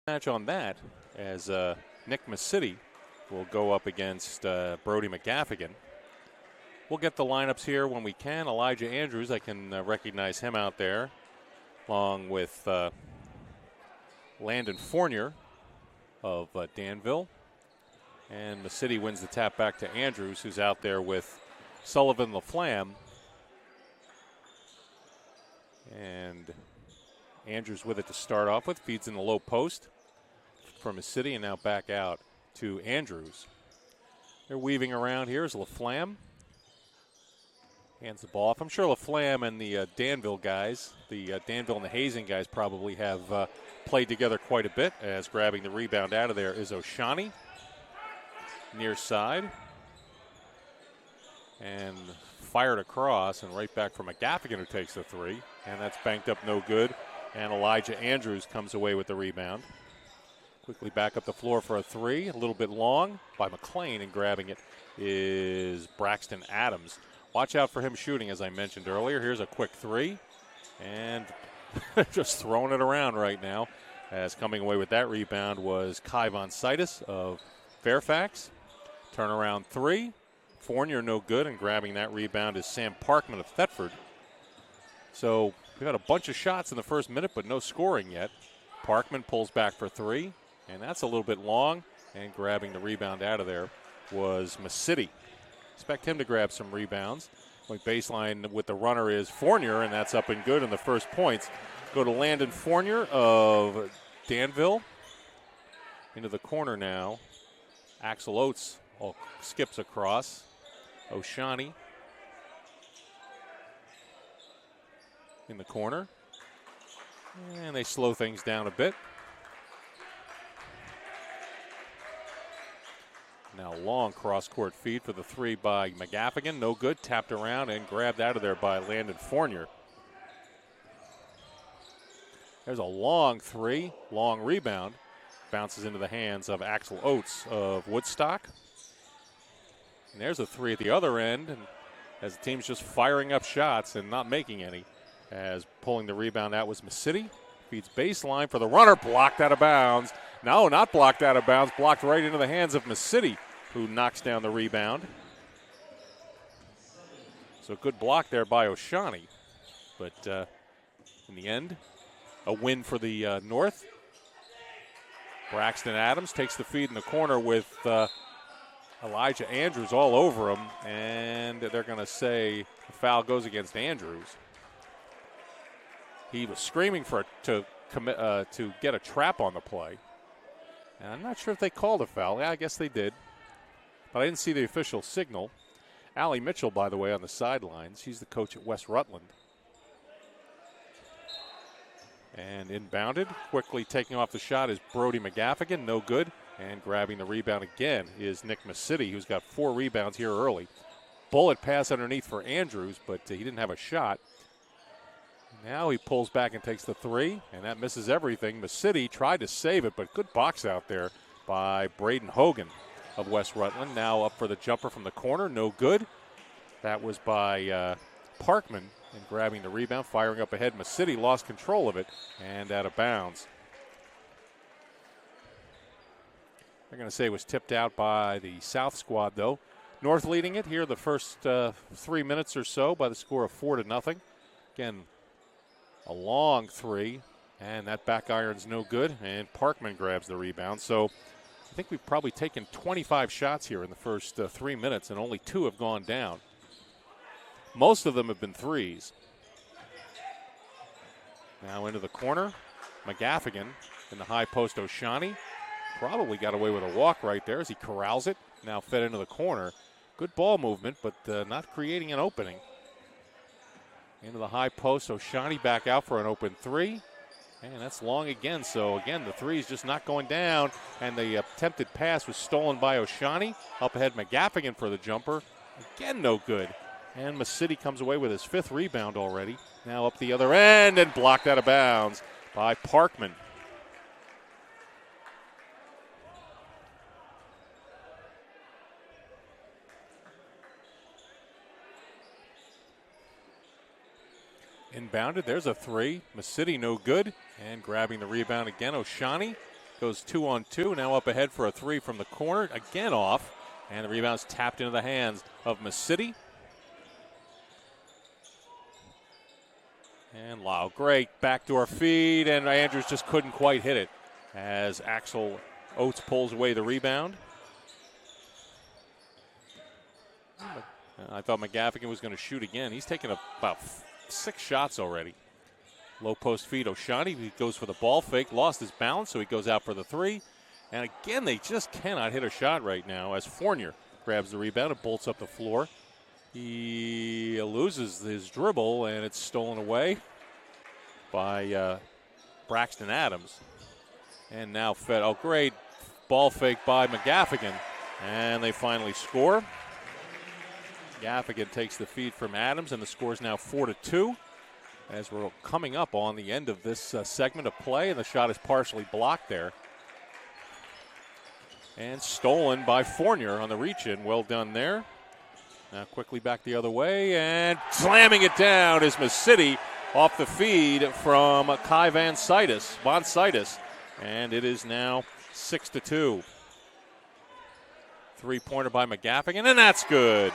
Match on that as Nick Masidi will go up against Brody McGaffigan. We'll get the lineups here when we can. Elijah Andrews, I can recognize him out there, along with Landon Fournier of Danville. And Masidi wins the tap back to Andrews, who's out there with Sullivan Laflam. And Andrews with it to start off with, feeds in the low post from Masidi, and now back out to Andrews. They're weaving around here as Laflam hands the ball off. I'm sure Laflam and the Danville guys, the Danville and the Hazing guys probably have played together quite a bit, as grabbing the rebound out of there is O'Shawney, near side. And fired across and right back from McGaffigan, who takes the three. And that's banked up no good. And Elijah Andrews comes away with the rebound. Quickly back up the floor for a three, a little bit long by McLean, and grabbing it is Braxton Adams. Watch out for him shooting, as I mentioned earlier. Here's a quick three, and just throwing it around right now, as coming away with that rebound was Kai Von Citus of Fairfax. Turnaround three. Fournier no good, and grabbing that rebound is Sam Parkman of Thetford. So we've got a bunch of shots in the first minute, but no scoring yet. Parkman pulls back for three, and that's a little bit long, and grabbing the rebound out of there was Masidi. Expect him to grab some rebounds. Like baseline with the runner is Fournier, and that's up and good, and the first points go to Landon Fournier of Danville. Into the corner now. Axel Oates skips across. O'Shawney in the corner. And they slow things down a bit. Now long cross-court feed for the three by McGaffigan. No good. Tapped around and grabbed out of there by Landon Fournier. There's a long three. Long rebound. Bounces into the hands of Axel Oates of Woodstock. And there's a three at the other end, and as the team's just firing up shots and not making any, as pulling the rebound out was Masidi. Feeds baseline for the runner, blocked out of bounds. No, not blocked out of bounds, blocked right into the hands of Masidi, who knocks down the rebound. So good block there by O'Shawney. But in the end, a win for the North. Braxton Adams takes the feed in the corner with Elijah Andrews all over him, and they're going to say the foul goes against Andrews. He was screaming to get a trap on the play, and I'm not sure if they called a foul. Yeah, I guess they did, but I didn't see the official signal. Allie Mitchell, by the way, on the sidelines. She's the coach at West Rutland. And inbounded, quickly taking off the shot is Brody McGaffigan, no good. And grabbing the rebound again is Nick Masidi, who's got 4 rebounds here early. Bullet pass underneath for Andrews, but he didn't have a shot. Now he pulls back and takes the three, and that misses everything. Masidi tried to save it, but good box out there by Braden Hogan of West Rutland. Now up for the jumper from the corner, no good. That was by Parkman, and grabbing the rebound, firing up ahead. Masidi lost control of it and out of bounds. They're going to say it was tipped out by the South squad, though. North leading it here the first 3 minutes or so by the score of 4-0. Again, a long three, and that back iron's no good, and Parkman grabs the rebound. So I think we've probably taken 25 shots here in the first 3 minutes, and only 2 have gone down. Most of them have been threes. Now into the corner. McGaffigan in the high post. O'Shawney probably got away with a walk right there as he corrals it. Now fed into the corner. Good ball movement, but not creating an opening. Into the high post. O'Shawney back out for an open three. And that's long again. So, again, the three is just not going down. And the attempted pass was stolen by O'Shawney. Up ahead, McGaffigan for the jumper. Again, no good. And Masidi comes away with his 5th rebound already. Now up the other end and blocked out of bounds by Parkman. Inbounded, there's a three. Masidi no good. And grabbing the rebound again, O'Shawney. Goes 2-on-2, now up ahead for a three from the corner. Again off, and the rebound's tapped into the hands of Michaud. And Lau, great backdoor feed, and Andrews just couldn't quite hit it as Axel Oates pulls away the rebound. I thought McGaffigan was going to shoot again. He's taken about 6 shots already. Low post feed, O'Shaughnessy, he goes for the ball fake, lost his balance, so he goes out for the three. And again, they just cannot hit a shot right now as Fournier grabs the rebound and bolts up the floor. He loses his dribble, and it's stolen away by Braxton Adams. And now fed, great ball fake by McGaffigan. And they finally score. McGaffigan takes the feed from Adams, and the score is now 4-2. As we're coming up on the end of this segment of play, and the shot is partially blocked there. And stolen by Fournier on the reach-in. Well done there. Now quickly back the other way, and slamming it down is Michaud off the feed from Kai Van Citis. And it is now 6-2. Three-pointer by McGaffigan, and that's good.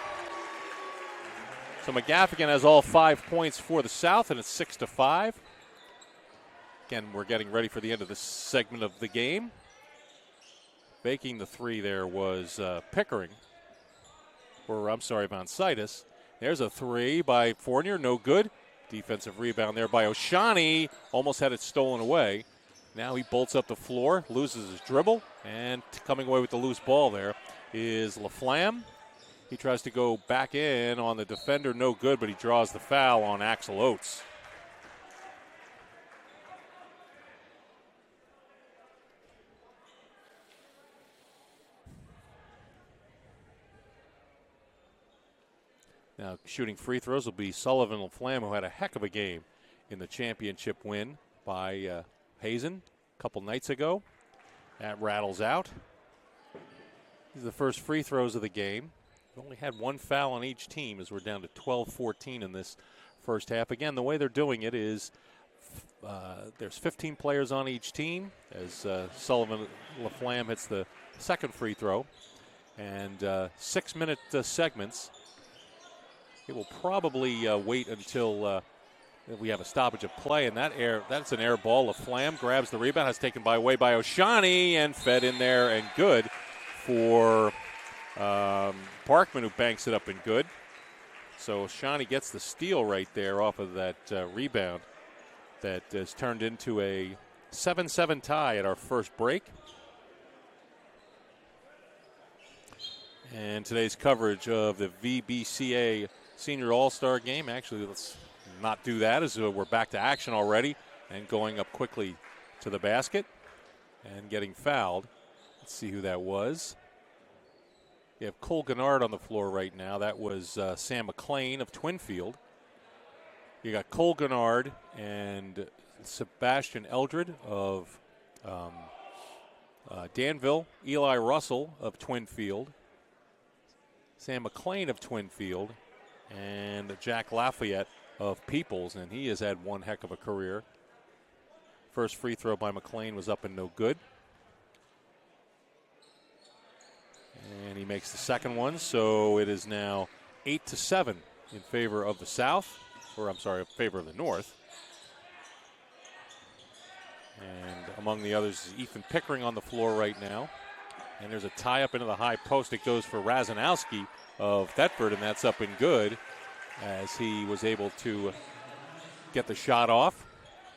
So McGaffigan has all 5 points for the South, and it's 6-5. Again, we're getting ready for the end of this segment of the game. Making the three there was Pickering. Van Citis. There's a three by Fournier, no good. Defensive rebound there by O'Shaughnessy. Almost had it stolen away. Now he bolts up the floor, loses his dribble, and coming away with the loose ball there is Laflam. He tries to go back in on the defender, no good, but he draws the foul on Axel Oates. Now shooting free throws will be Sullivan Laflam, who had a heck of a game in the championship win by Hazen a couple nights ago. That rattles out. These are the first free throws of the game. We've only had one foul on each team as we're down to 12-14 in this first half. Again, the way they're doing it is there's 15 players on each team as Sullivan Laflam hits the second free throw. And 6-minute segments. It will probably wait until we have a stoppage of play, and that's an air ball. Laflam grabs the rebound, has taken away by O'Shaughnessy, and fed in there and good for Parkman, who banks it up and good. So O'Shaughnessy gets the steal right there off of that rebound that has turned into a 7-7 tie at our first break. And today's coverage of the VBCA Senior All-Star Game. Actually, let's not do that as we're back to action already and going up quickly to the basket and getting fouled. Let's see who that was. You have Cole Gennard on the floor right now. That was Sam McLean of Twinfield. You got Cole Gennard and Sebastian Eldred of Danville, Eli Russell of Twinfield, Sam McLean of Twinfield, and Jack Lafayette of Peoples, and he has had one heck of a career. First free throw by McLean was up and no good. And he makes the second one, so it is now 8-7 in favor of the South, in favor of the North. And among the others is Ethan Pickering on the floor right now. And there's a tie-up into the high post. It goes for Razanowski of Thetford, and that's up and good as he was able to get the shot off.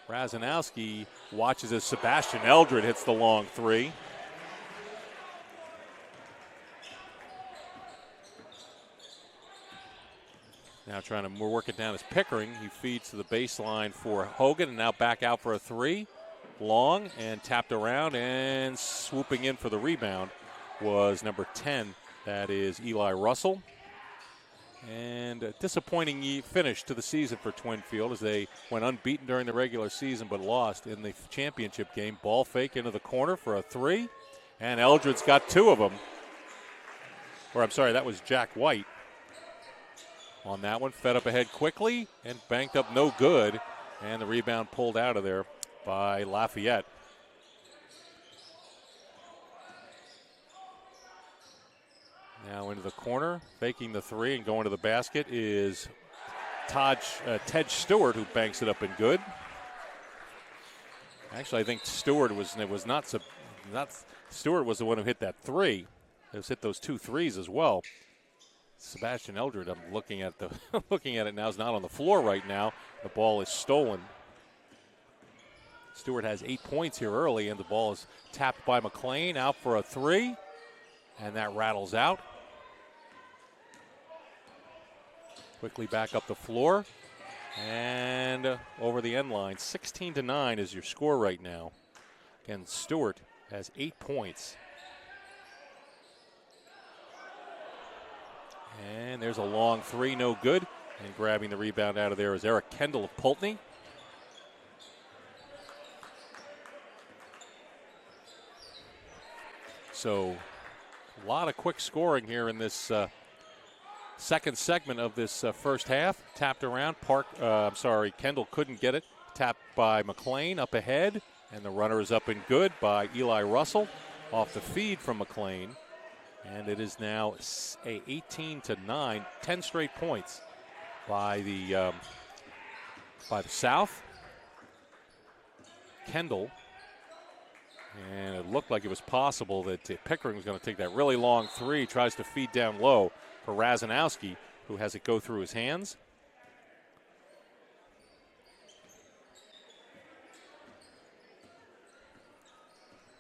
Razanowski watches as Sebastian Eldred hits the long three. Now trying to work it down as Pickering. He feeds to the baseline for Hogan, and now back out for a three. Long and tapped around, and swooping in for the rebound was number 10. That is Eli Russell. And a disappointing finish to the season for Twinfield as they went unbeaten during the regular season but lost in the championship game. Ball fake into the corner for a three, and Eldred's got two of them. That was Jack White on that one. Fed up ahead quickly and banked up no good, and the rebound pulled out of there by Lafayette. Now into the corner, faking the three and going to the basket is Ted Stewart, who banks it up and good. Actually, I think Stewart was Stewart was the one who hit that three. He hit those 2 threes as well. Sebastian Eldred, I'm looking at it now, is not on the floor right now. The ball is stolen. Stewart has 8 points here early, and the ball is tapped by McLean, out for a three, and that rattles out. Quickly back up the floor, and over the end line. 16-9 is your score right now. Again, Stewart has 8 points. And there's a long three, no good. And grabbing the rebound out of there is Eric Kendall of Pulteney. So a lot of quick scoring here in this second segment of this first half. Tapped around. Kendall couldn't get it. Tapped by McLean up ahead. And the runner is up and good by Eli Russell off the feed from McLean. And it is now a 18-9, 10 straight points by the South. Kendall. And it looked like it was possible that Pickering was going to take that really long three. Tries to feed down low for Razanowski, who has it go through his hands.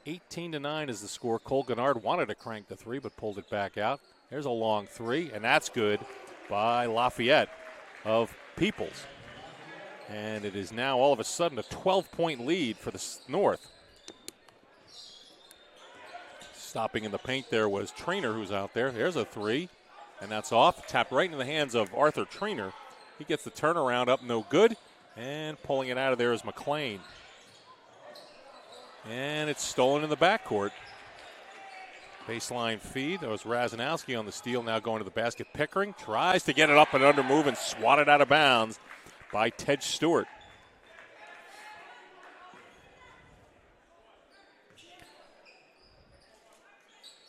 (18-9) is the score. Cole Gennard wanted to crank the three, but pulled it back out. There's a long three, and that's good by Lafayette of Peoples. And it is now all of a sudden a 12-point lead for the North. Stopping in the paint there was Trainer, who's out there. There's a three, and that's off. Tapped right into the hands of Arthur Trainer. He gets the turnaround up, no good. And pulling it out of there is McLean. And it's stolen in the backcourt. Baseline feed. That was Razanowski on the steal, now going to the basket. Pickering tries to get it up and under move and swatted out of bounds by Ted Stewart.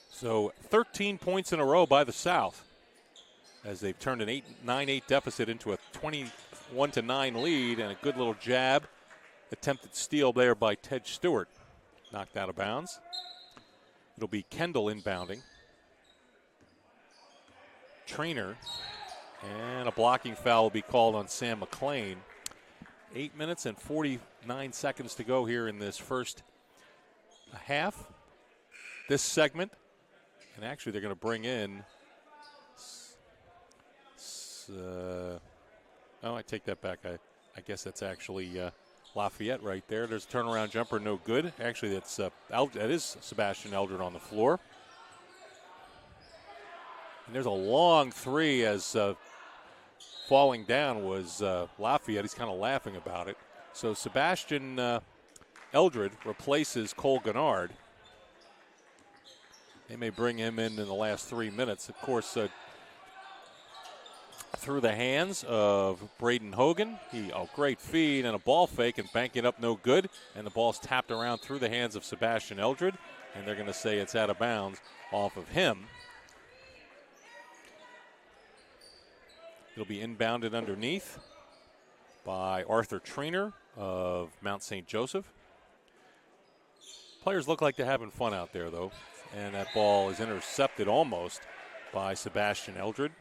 So 13 points in a row by the South as they've turned an 9-8 deficit into a 21-9 lead, and a good little jab. Attempted steal there by Ted Stewart. Knocked out of bounds. It'll be Kendall inbounding. Trainer. And a blocking foul will be called on Sam McLean. 8 minutes and 49 seconds to go here in this first half. This segment. And actually they're going to bring in... I take that back. I guess that's actually... Lafayette right there. There's a turnaround jumper, no good. Actually, that is Sebastian Eldred on the floor. And there's a long three as falling down was Lafayette. He's kind of laughing about it. So Sebastian Eldred replaces Cole Gennard. They may bring him in the last 3 minutes. Of course, through the hands of Braden Hogan. Great feed and a ball fake and banking up no good. And the ball's tapped around through the hands of Sebastian Eldred. And they're going to say it's out of bounds off of him. It'll be inbounded underneath by Arthur Trainer of Mount St. Joseph. Players look like they're having fun out there, though. And that ball is intercepted almost by Sebastian Eldred.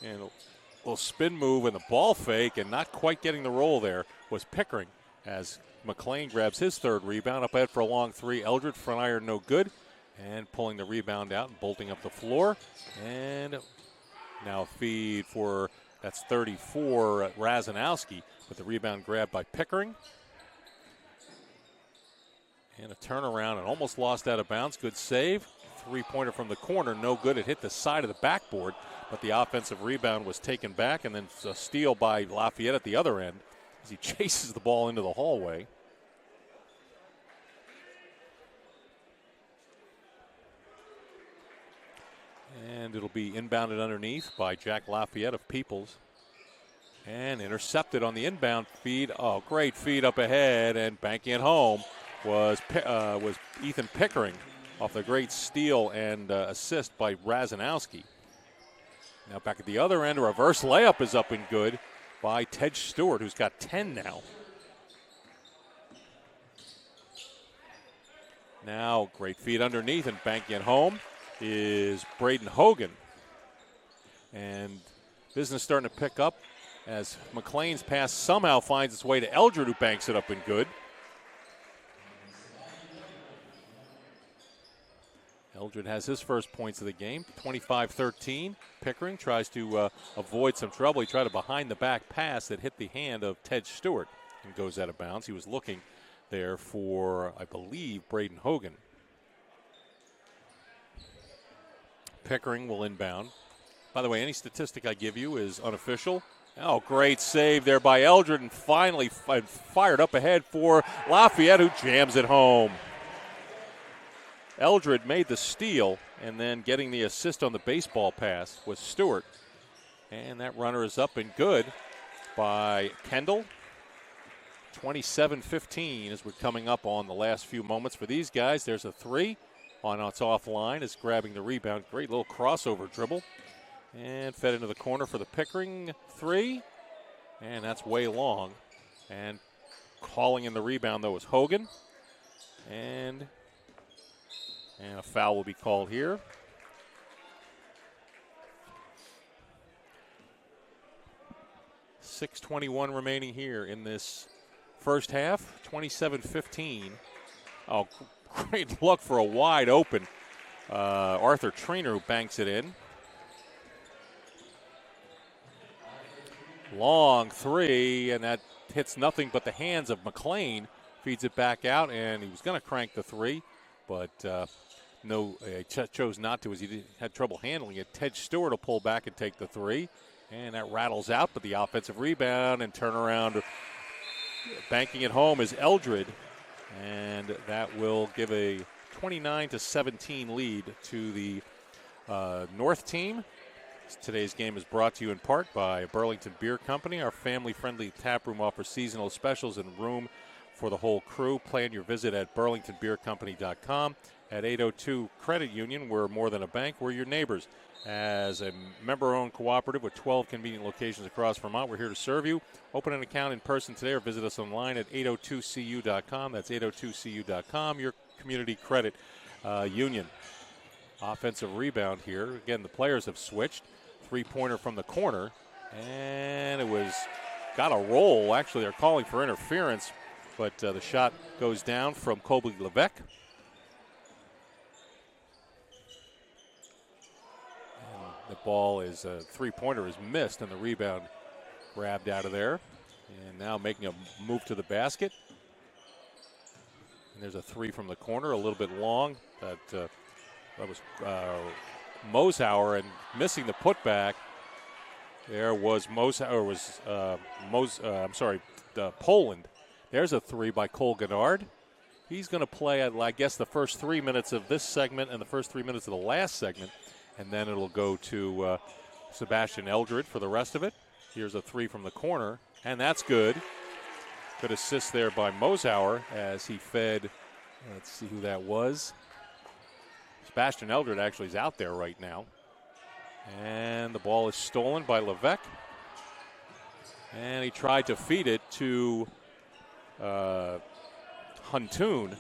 And a little spin move and the ball fake, and not quite getting the roll there was Pickering as McLean grabs his third rebound. Up ahead for a long three. Eldred, front iron, no good. And pulling the rebound out and bolting up the floor. And now feed for, that's 34, Razanowski, with the rebound grabbed by Pickering. And a turnaround and almost lost out of bounds. Good save. Three-pointer from the corner, no good. It hit the side of the backboard. But the offensive rebound was taken back, and then a steal by Lafayette at the other end as he chases the ball into the hallway. And it'll be inbounded underneath by Jack Lafayette of Peoples. And intercepted on the inbound feed. Oh, great feed up ahead, and banking it home was Ethan Pickering off the great steal and assist by Razanowski. Now back at the other end, a reverse layup is up and good by Ted Stewart, who's got 10 now. Now great feed underneath and banking it home is Braden Hogan. And business starting to pick up as McLean's pass somehow finds its way to Eldred, who banks it up and good. Eldred has his first points of the game, 25-13. Pickering tries to avoid some trouble. He tried a behind-the-back pass that hit the hand of Ted Stewart and goes out of bounds. He was looking there for, I believe, Braden Hogan. Pickering will inbound. By the way, any statistic I give you is unofficial. Oh, great save there by Eldred, and finally fired up ahead for Lafayette, who jams it home. Eldred made the steal, and then getting the assist on the baseball pass was Stewart. And that runner is up and good by Kendall. 27-15 as we're coming up on the last few moments for these guys. There's a three on its offline, is grabbing the rebound. Great little crossover dribble. And fed into the corner for the Pickering three. And that's way long. And calling in the rebound, though, was Hogan. And a foul will be called here. .6:21 remaining here in this first half. 27-15. Oh, great look for a wide open Arthur Trainer, who banks it in. Long three, and that hits nothing but the hands of McLean. Feeds it back out, and he was going to crank the three, but chose not to as he had trouble handling it. Ted Stewart will pull back and take the three, and that rattles out, but the offensive rebound and turnaround banking it home is Eldred, and that will give a 29-17 lead to the North team. Today's game is brought to you in part by Burlington Beer Company. Our family-friendly tap room offers seasonal specials and room for the whole crew. Plan your visit at burlingtonbeercompany.com. At 802 Credit Union, we're more than a bank, we're your neighbors. As a member-owned cooperative with 12 convenient locations across Vermont, we're here to serve you. Open an account in person today or visit us online at 802cu.com. That's 802cu.com, your community credit union. Offensive rebound here. Again, the players have switched. Three-pointer from the corner, and it was got a roll. Actually, they're calling for interference, but the shot goes down from Colby Levesque. The ball is a three-pointer is missed, and the rebound grabbed out of there. And now making a move to the basket. And there's a three from the corner, a little bit long. That was Mosauer, and missing the putback. There was Poland. There's a three by Cole Gennard. He's going to play, I guess, the first 3 minutes of this segment and the first 3 minutes of the last segment. And then it'll go to Sebastian Eldred for the rest of it. Here's a three from the corner, and that's good. Good assist there by Mosauer as he fed, let's see who that was. Sebastian Eldred actually is out there right now. And the ball is stolen by Levesque. And he tried to feed it to Huntoon.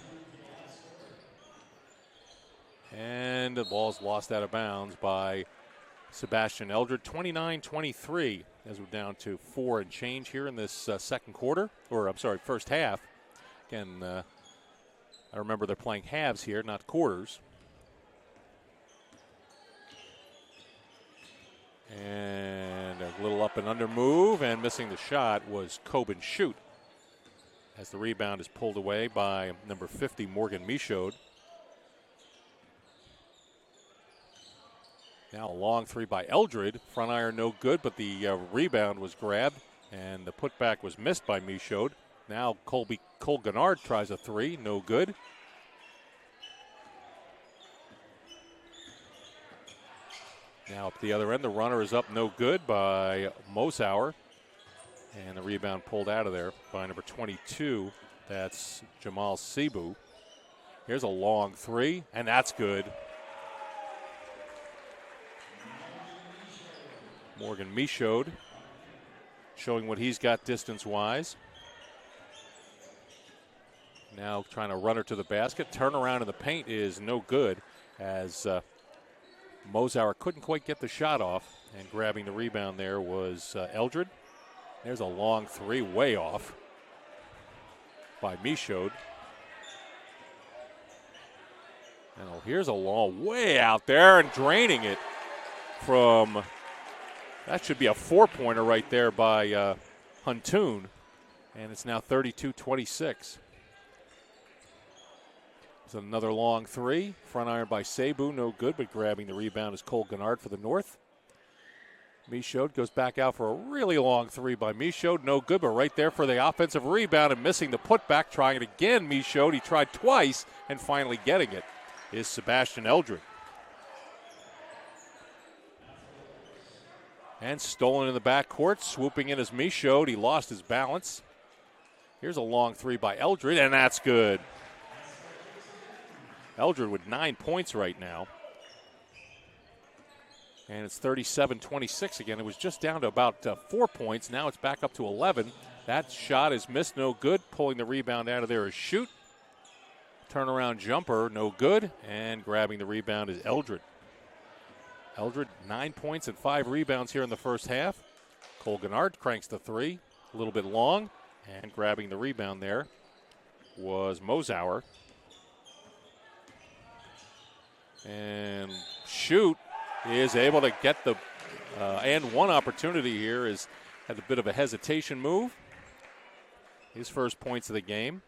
And the ball's lost out of bounds by Sebastian Eldred. 29-23 as we're down to 4 and change here in this first half. Again, I remember they're playing halves here, not quarters. And a little up and under move, and missing the shot was Coben Shoot as the rebound is pulled away by number 50, Morgan Michaud. Now a long three by Eldred. Front iron no good, but the rebound was grabbed, and the putback was missed by Michaud. Now Cole Gennard tries a three, no good. Now up the other end, the runner is up no good by Mosauer. And the rebound pulled out of there by number 22. That's Jamal Cebu. Here's a long three, and that's good. Morgan Michaud showing what he's got distance-wise. Now trying to run her to the basket. Turnaround in the paint is no good as Mosauer couldn't quite get the shot off. And grabbing the rebound there was Eldred. There's a long three, way off by Michaud. And here's a long, way out there and draining it from, that should be a four-pointer right there by Huntoon. And it's now 32-26. There's another long three. Front iron by Cebu, no good, but grabbing the rebound is Cole Gennard for the North. Michaud goes back out for a really long three by Michaud. No good, but right there for the offensive rebound and missing the putback. Trying it again, Michaud. He tried twice and finally getting it is Sebastian Eldred. And stolen in the backcourt. Swooping in is Michaud. He lost his balance. Here's a long three by Eldred, and that's good. Eldred with 9 points right now. And it's 37-26 again. It was just down to about 4 points. Now it's back up to 11. That shot is missed, no good. Pulling the rebound out of there is Shoot. Turnaround jumper, no good. And grabbing the rebound is Eldred. Eldred, 9 points and 5 rebounds here in the first half. Cole Gennard cranks the three, a little bit long. And grabbing the rebound there was Mosauer. And Shoot is able to get the and one opportunity here. Is had a bit of a hesitation move. His first points of the game.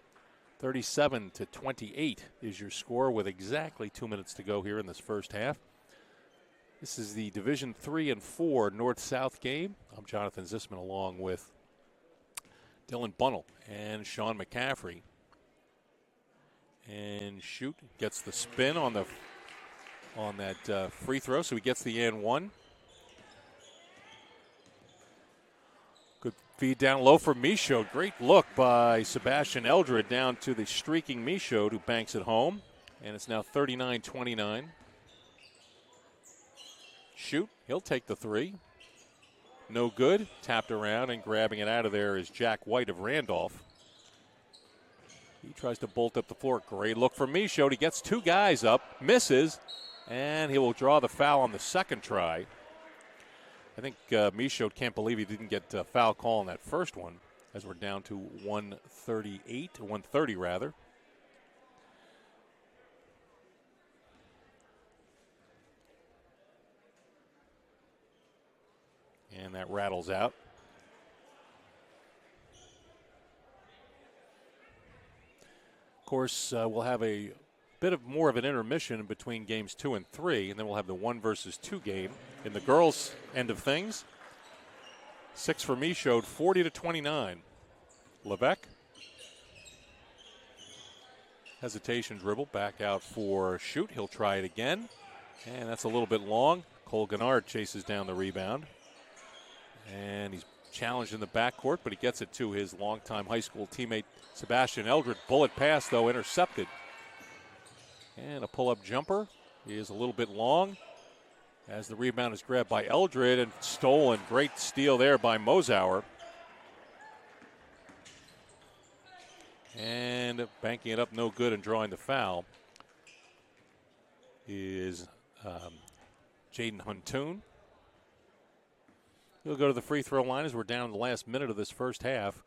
37-28 is your score with exactly 2 minutes to go here in this first half. This is the Division 3 and 4 North-South game. I'm Jonathan Zisman along with Dylan Bunnell and Sean McCaffrey. And Shoot gets the spin on that free throw, so he gets the and one. Good feed down low for Michaud. Great look by Sebastian Eldred down to the streaking Michaud, who banks it home. And it's now 39-29. Shoot, he'll take the three. No good. Tapped around and grabbing it out of there is Jack White of Randolph. He tries to bolt up the floor. Great look for Michaud. He gets two guys up, misses. And he will draw the foul on the second try. I think Michaud can't believe he didn't get a foul call on that first one, as we're down to 130 rather. And that rattles out. Of course, we'll have a bit of more of an intermission between games 2 and 3, and then we'll have the 1 versus 2 game in the girls' end of things. 6 for Michaud, 40-29. Levesque. Hesitation dribble, back out for Shoot. He'll try it again, and that's a little bit long. Cole Gennard chases down the rebound, and he's challenged in the backcourt, but he gets it to his longtime high school teammate Sebastian Eldred. Bullet pass, though, intercepted. And a pull-up jumper is a little bit long as the rebound is grabbed by Eldred and stolen. Great steal there by Mosauer. And banking it up, no good, and drawing the foul is Jaden Huntoon. He'll go to the free throw line as we're down in the last minute of this first half.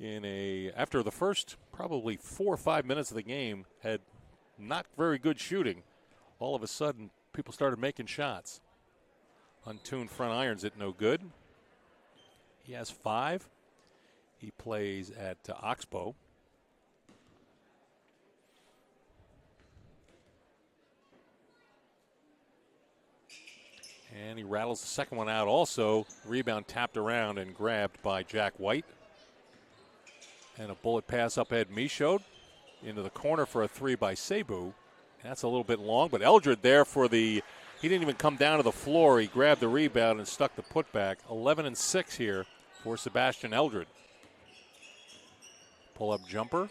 After the first probably 4 or 5 minutes of the game, had not very good shooting. All of a sudden, people started making shots. Huntoon front irons it, no good. He has 5. He plays at Oxbow. And he rattles the second one out also. Rebound tapped around and grabbed by Jack White. And a bullet pass up ahead, Michaud. Into the corner for a three by Cebu. That's a little bit long, but Eldred there he didn't even come down to the floor. He grabbed the rebound and stuck the putback. 11-6 here for Sebastian Eldred. Pull-up jumper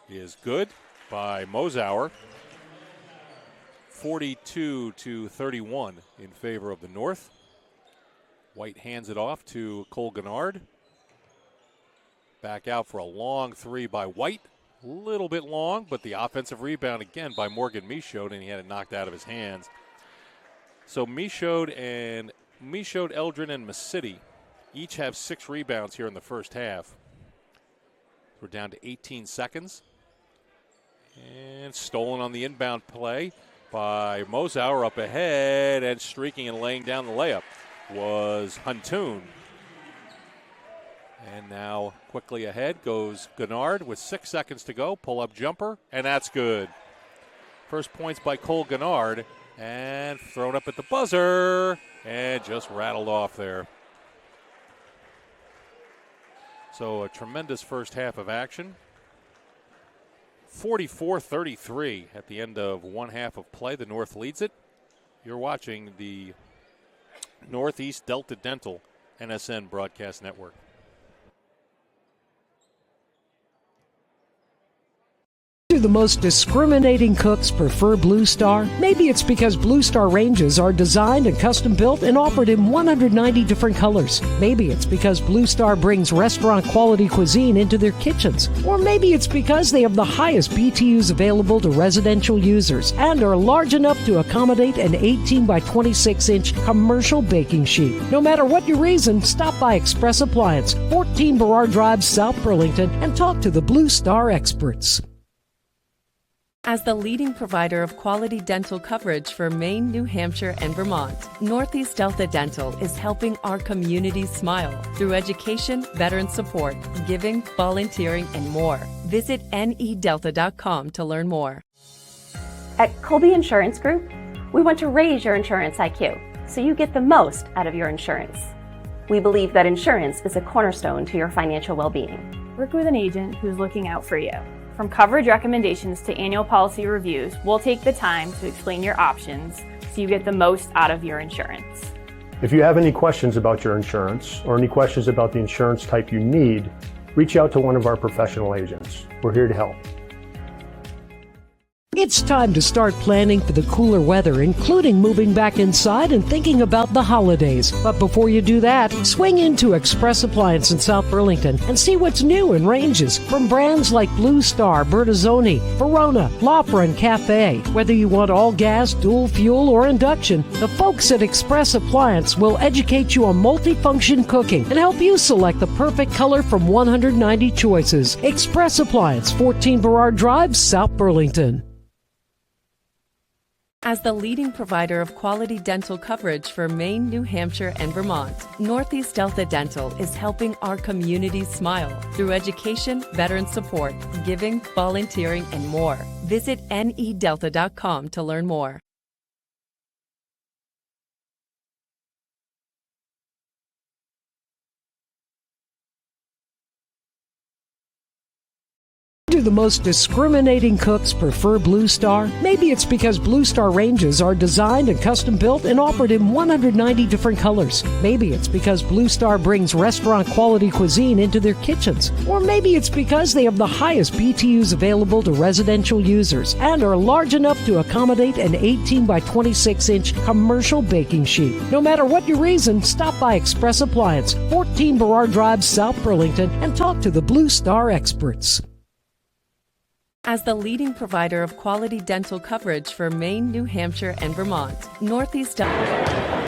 is good by Mosauer. 42-31 in favor of the North. White hands it off to Cole Gennard. Back out for a long three by White. A little bit long, but the offensive rebound again by Morgan Michaud, and he had it knocked out of his hands. So Michaud, Eldred, and Masidi each have 6 rebounds here in the first half. We're down to 18 seconds. And stolen on the inbound play by Mosauer up ahead, and streaking and laying down the layup was Huntoon. And now quickly ahead goes Gennard with 6 seconds to go. Pull-up jumper, and that's good. First points by Cole Gennard, and thrown up at the buzzer, and just rattled off there. So a tremendous first half of action. 44-33 at the end of one half of play. The North leads it. You're watching the Northeast Delta Dental NSN Broadcast Network. Do the most discriminating cooks prefer Blue Star? Maybe it's because Blue Star ranges are designed and custom built and offered in 190 different colors. Maybe it's because Blue Star brings restaurant quality cuisine into their kitchens. Or maybe it's because they have the highest BTUs available to residential users and are large enough to accommodate an 18 by 26 inch commercial baking sheet. No matter what your reason, stop by Express Appliance, 14 Burrard Drive, South Burlington, and talk to the Blue Star experts. As the leading provider of quality dental coverage for Maine, New Hampshire, and Vermont, Northeast Delta Dental is helping our communities smile through education, veteran support, giving, volunteering, and more. Visit nedelta.com to learn more. At Colby Insurance Group, we want to raise your insurance IQ so you get the most out of your insurance. We believe that insurance is a cornerstone to your financial well-being. Work with an agent who's looking out for you. From coverage recommendations to annual policy reviews, we'll take the time to explain your options so you get the most out of your insurance. If you have any questions about your insurance or any questions about the insurance type you need, reach out to one of our professional agents. We're here to help. It's time to start planning for the cooler weather, including moving back inside and thinking about the holidays. But before you do that, swing into Express Appliance in South Burlington and see what's new in ranges from brands like Blue Star, Bertazzoni, Verona, Laflam Cafe. Whether you want all gas, dual fuel, or induction, the folks at Express Appliance will educate you on multifunction cooking and help you select the perfect color from 190 choices. Express Appliance, 14 Burrard Drive, South Burlington. As the leading provider of quality dental coverage for Maine, New Hampshire, and Vermont, Northeast Delta Dental is helping our communities smile through education, veteran support, giving, volunteering, and more. Visit nedelta.com to learn more. Do the most discriminating cooks prefer Blue Star? Maybe it's because Blue Star ranges are designed and custom built and offered in 190 different colors. Maybe it's because Blue Star brings restaurant quality cuisine into their kitchens. Or maybe it's because they have the highest BTUs available to residential users and are large enough to accommodate an 18 by 26 inch commercial baking sheet. No matter what your reason, stop by Express Appliance, 14 Burrard Drive, South Burlington, and talk to the Blue Star experts. As the leading provider of quality dental coverage for Maine, New Hampshire, and Vermont, Northeast Delta.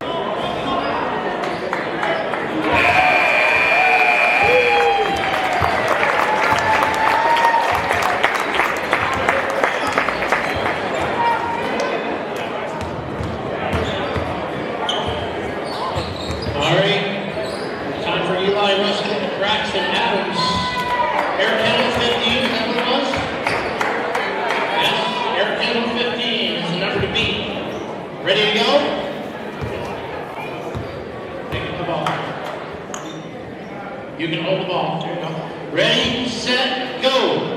You can hold the ball. There you go. Ready, set, go.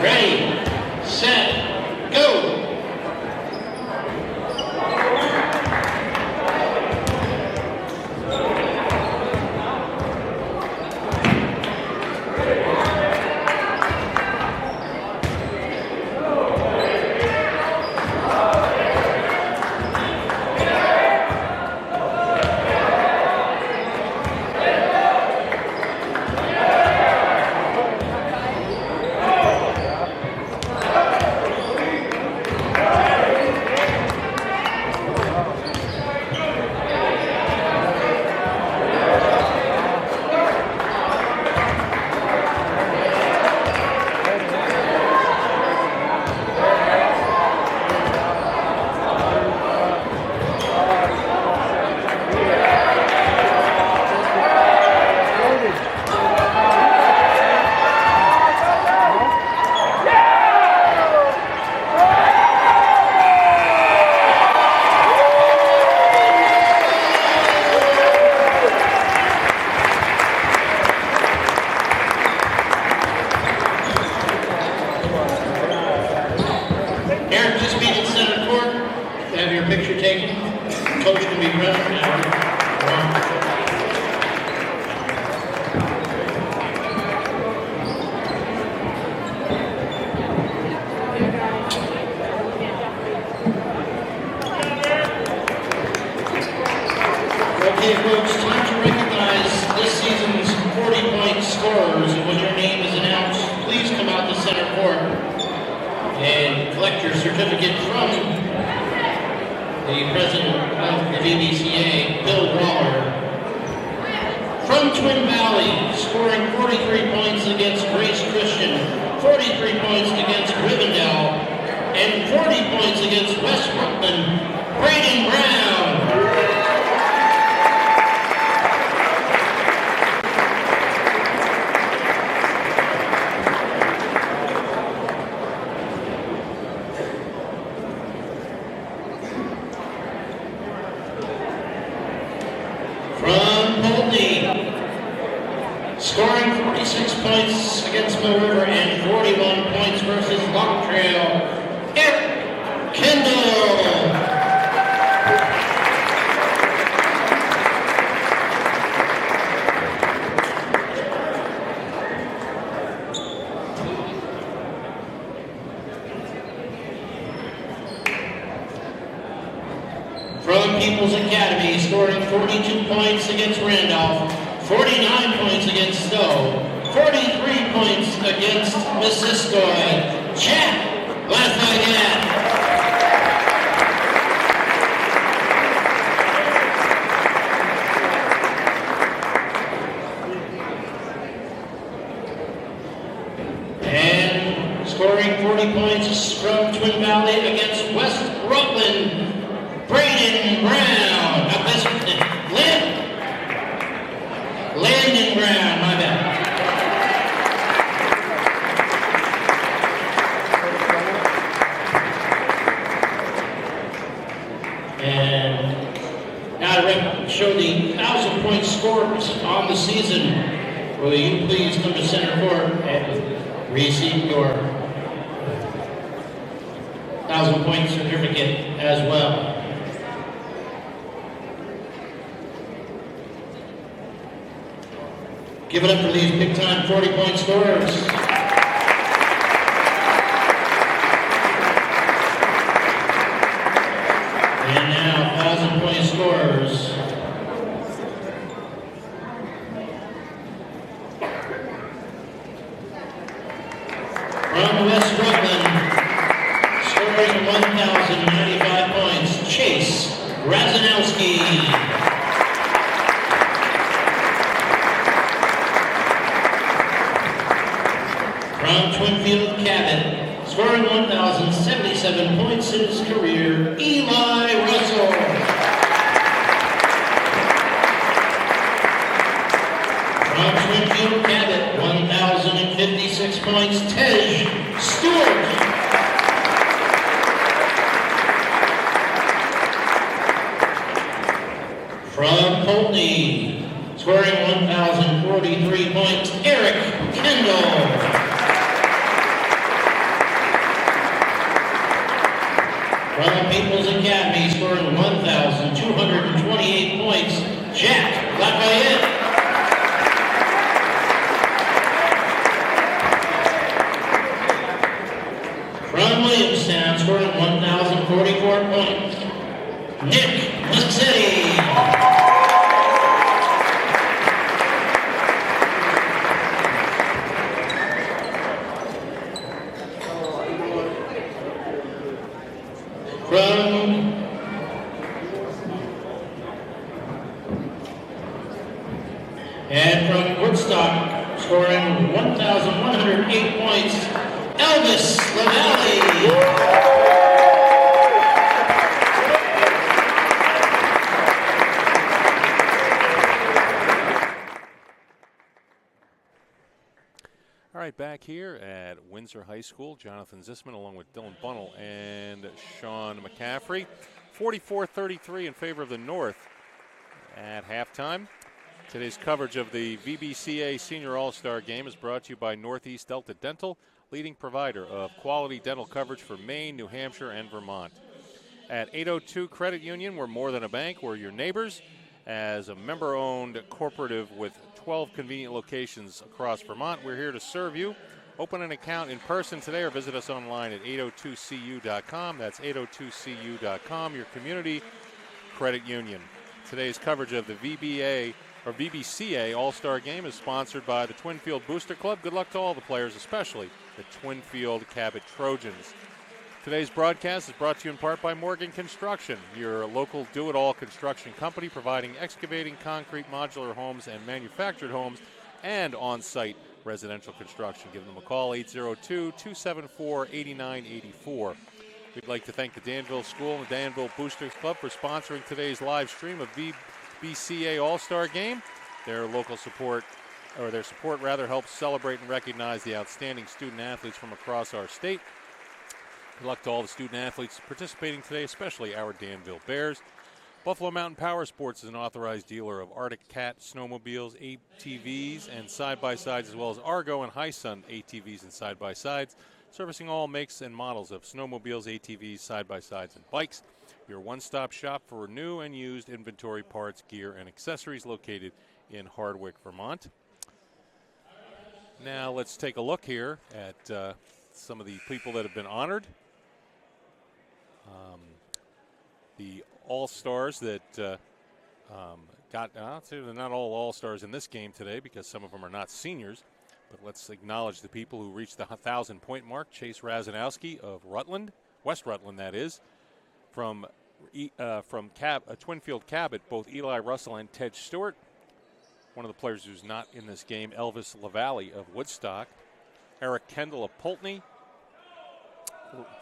Ready, set, go! Okay, folks, time to recognize this season's 40-point scorers, and when your name is announced, please come out to center court and collect your certificate from the president of the VBCA, Bill Waller. From Twin Valley, scoring 43 points against Grace Christian, 43 points against Rivendell, and 40 points against West Brooklyn, Braden Brown. Scoring 46 points against Mill River and 41 points versus Lock Trail, Eric Kendall. From People's Academy, scoring 42 points against Randolph, 49 points against Stowe, 43 points against Missisquoi, Jack Lafayette. And scoring 40 points from Twin Valley against West Rutland, Braden Brown. Landon Brown, my bad. And now to show the 1,000-point scores on the season. Will you please come to center court and receive your 1,000-point certificate as well. Give it up for these big-time 40-point scorers. And now, 1,000-point scorers. From West Rutland, scoring 1,095 points, Chase Razanowski. From Twinfield Cabot, scoring 1,077 points in his career, Eli Russell. From Twinfield Cabot, 1,056 points, Tej Stewart. From Pulteney, scoring 1,043 points, Eric Kendall. People's Academy, scoring 1,228 points, Jack Lafayette. From Williamstown, scoring 1,044 points, Nick Massetti. From Woodstock, scoring 1,108 points, Elvis LaValle. All right, back here at Windsor High School, Jonathan Zisman along with Dylan Bunnell and Sean McCaffrey. 44-33 in favor of the North at halftime. Today's coverage of the VBCA Senior All-Star Game is brought to you by Northeast Delta Dental, leading provider of quality dental coverage for Maine, New Hampshire, and Vermont. At 802 Credit Union, we're more than a bank, we're your neighbors. As a member-owned cooperative with 12 convenient locations across Vermont, we're here to serve you. Open an account in person today or visit us online at 802cu.com. That's 802cu.com, your community credit union. Today's coverage of the VBCA All-Star Game is sponsored by the Twinfield Booster Club. Good luck to all the players, especially the Twinfield Cabot Trojans. Today's broadcast is brought to you in part by Morgan Construction, your local do-it-all construction company providing excavating, concrete, modular homes, and manufactured homes, and on-site residential construction. Give them a call, 802-274-8984. We'd like to thank the Danville School and the Danville Boosters Club for sponsoring today's live stream of VBCA All-Star Game. Their support helps celebrate and recognize the outstanding student athletes from across our state. Good luck to all the student athletes participating today, especially our Danville Bears. Buffalo Mountain Power Sports is an authorized dealer of Arctic Cat snowmobiles, ATVs, and side-by-sides, as well as Argo and Hisun ATVs and side-by-sides, servicing all makes and models of snowmobiles, ATVs, side-by-sides, and bikes. Your one-stop shop for new and used inventory, parts, gear, and accessories located in Hardwick, Vermont. Now let's take a look here at some of the people that have been honored. The All-Stars that they're not all All-Stars in this game today because some of them are not seniors, but let's acknowledge the people who reached the 1,000-point mark. Chase Razanowski of Rutland, West Rutland that is, from Twinfield Cabot, both Eli Russell and Ted Stewart. One of the players who's not in this game, Elvis LaValle of Woodstock, Eric Kendall of Poultney,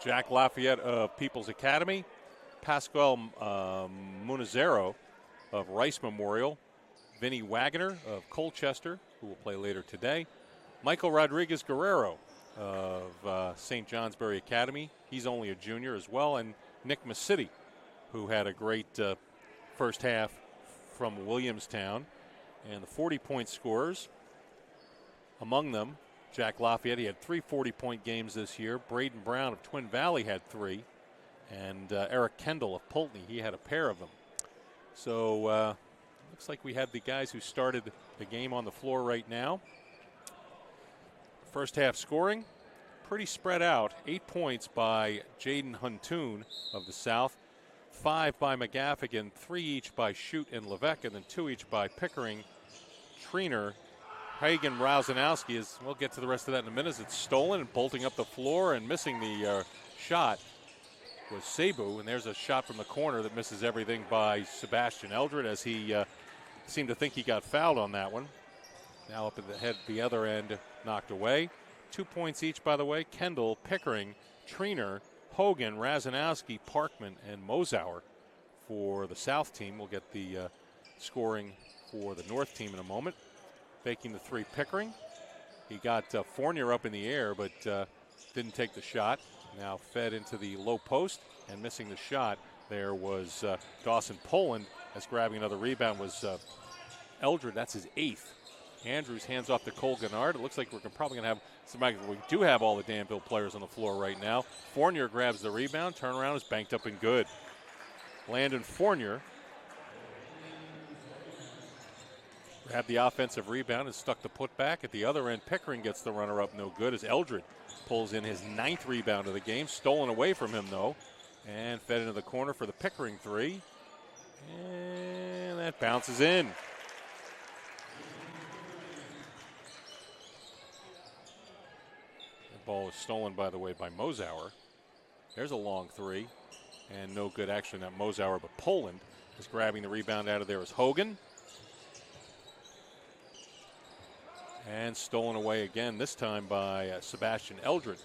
Jack Lafayette of People's Academy, Pascual Munizero of Rice Memorial, Vinny Wagner of Colchester, who will play later today, Michael Rodriguez Guerrero of St. Johnsbury Academy. He's only a junior as well, and Nick Massetti, who had a great first half from Williamstown. And the 40-point scorers, among them, Jack Lafayette, he had 3 40-point games this year. Braden Brown of Twin Valley had 3. And Eric Kendall of Poultney, he had a pair of them. So looks like we have the guys who started the game on the floor right now. First half scoring, pretty spread out. 8 points by Jaden Huntoon of the South, 5 by McGaffigan, 3 each by Shute and Levesque, and then 2 each by Pickering, Triner, Hagen, Razanowski. As we'll get to the rest of that in a minute. It's stolen and bolting up the floor and missing the shot was Cebu, and there's a shot from the corner that misses everything by Sebastian Eldred as he seemed to think he got fouled on that one. Now up at the head, the other end, knocked away. 2 points each, by the way. Kendall, Pickering, Triner, Hogan, Razanowski, Parkman, and Mosauer for the South team. We'll get the scoring for the North team in a moment. Faking the 3, Pickering. He got Fournier up in the air, but didn't take the shot. Now fed into the low post and missing the shot. There was Dawson Poland as grabbing another rebound was Eldred. That's his 8th. Andrews hands off to Cole Gennard. It looks like we're probably going to have somebody. We do have all the Danville players on the floor right now. Fournier grabs the rebound. Turnaround is banked up and good. Landon Fournier grabbed the offensive rebound and stuck the putback. At the other end, Pickering gets the runner-up, no good, as Eldred pulls in his 9th rebound of the game. Stolen away from him, though, and fed into the corner for the Pickering three. And that bounces in. The ball was stolen, by the way, by Mosauer. There's a long three, and no good, actually, not Mosauer, but Poland is grabbing the rebound out of there as Hogan. And stolen away again, this time by Sebastian Eldred.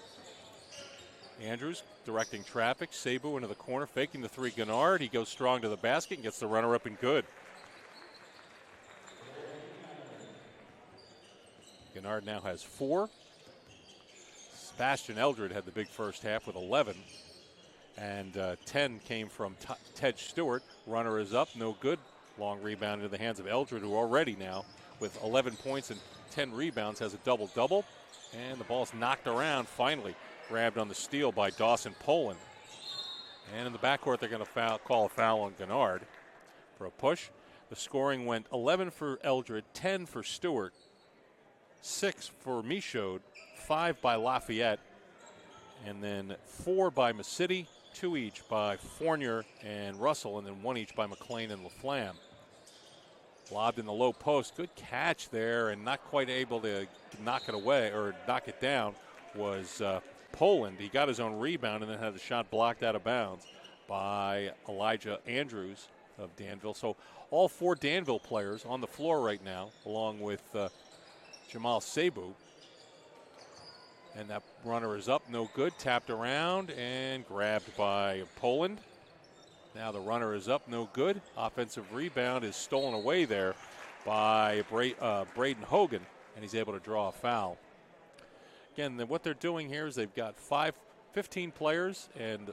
Andrews directing traffic. Sabu into the corner, faking the three. Gennard, he goes strong to the basket and gets the runner up and good. Gennard now has 4. Sebastian Eldred had the big first half with 11. And 10 came from Ted Stewart. Runner is up, no good. Long rebound into the hands of Eldred, who already now, with 11 points and 10 rebounds, has a double-double. And the ball's knocked around, finally grabbed on the steal by Dawson Poland. And in the backcourt, they're going to call a foul on Gennard for a push. The scoring went 11 for Eldred, 10 for Stewart, 6 for Michaud, 5 by Lafayette, and then 4 by Masidi, 2 each by Fournier and Russell, and then 1 each by McLean and Laflam. Lobbed in the low post. Good catch there, and not quite able to knock it away or knock it down was Poland. He got his own rebound and then had the shot blocked out of bounds by Elijah Andrews of Danville. So all 4 Danville players on the floor right now, along with Jamal Sabu. And that runner is up, no good. Tapped around and grabbed by Poland. Now the runner is up, no good. Offensive rebound is stolen away there by Braden Hogan, and he's able to draw a foul. Again, what they're doing here is they've got 15 players, and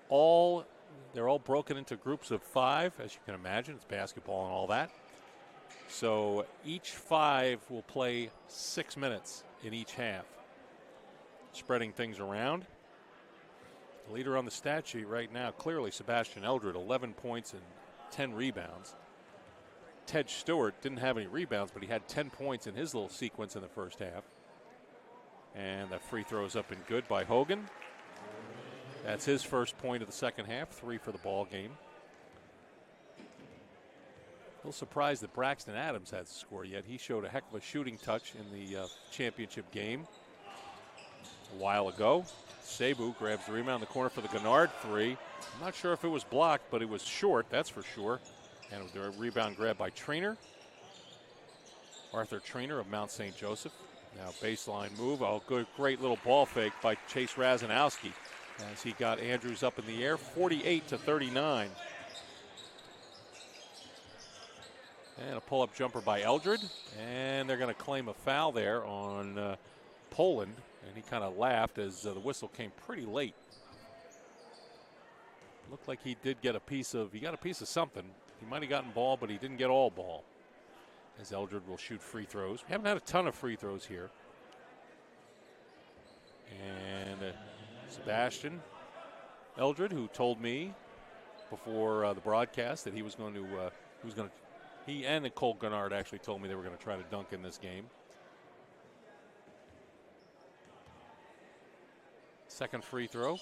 they're all broken into groups of 5, as you can imagine. It's basketball and all that. So each 5 will play 6 minutes in each half, spreading things around. The leader on the stat sheet right now, clearly Sebastian Eldred, 11 points and 10 rebounds. Ted Stewart didn't have any rebounds, but he had 10 points in his little sequence in the first half. And that free throw is up and good by Hogan. That's his first point of the second half, 3 for the ball game. A little surprised that Braxton Adams hasn't scored yet. He showed a heck of a shooting touch in the championship game a while ago. Sabu grabs the rebound in the corner for the Gennard three. I'm not sure if it was blocked, but it was short, that's for sure. And the rebound grab by Trainer. Arthur Trainer of Mount St. Joseph. Now baseline move. Oh, good, great little ball fake by Chase Razanowski as he got Andrews up in the air, 48-39. And a pull-up jumper by Eldred. And they're going to claim a foul there on Poland. And he kind of laughed as the whistle came pretty late. Looked like he got a piece of something. He might have gotten ball, but he didn't get all ball. As Eldred will shoot free throws. We haven't had a ton of free throws here. And Sebastian Eldred, who told me before the broadcast that he and Nicole Gennard actually told me they were going to try to dunk in this game. Second free throw,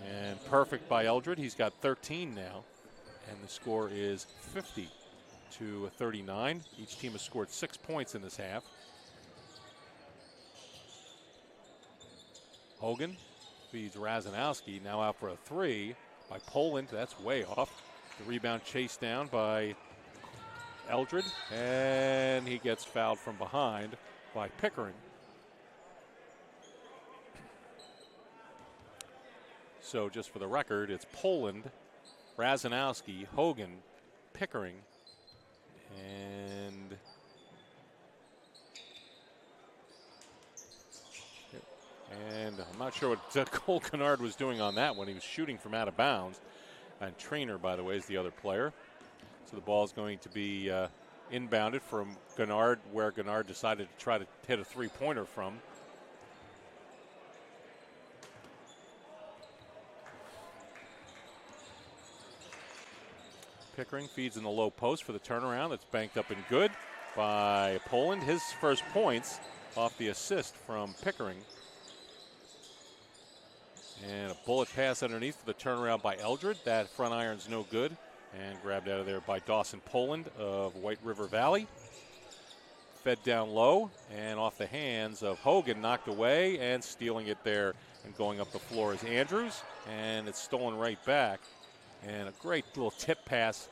and perfect by Eldred. He's got 13 now, and the score is 50-39. Each team has scored 6 points in this half. Hogan feeds Razanowski, now out for a three by Poland. That's way off. The rebound chased down by Eldred, and he gets fouled from behind by Pickering. So just for the record, it's Poland, Razanowski, Hogan, Pickering, and I'm not sure what Cole Gennard was doing on that one. He was shooting from out of bounds. And Trainer, by the way, is the other player. So the ball is going to be inbounded from Gennard, where Gennard decided to try to hit a three-pointer from. Pickering feeds in the low post for the turnaround. That's banked up and good by Poland. His first points off the assist from Pickering. And a bullet pass underneath for the turnaround by Eldred. That front iron's no good. And grabbed out of there by Dawson Poland of White River Valley. Fed down low and off the hands of Hogan, knocked away, and stealing it there and going up the floor is Andrews. And it's stolen right back. And a great little tip pass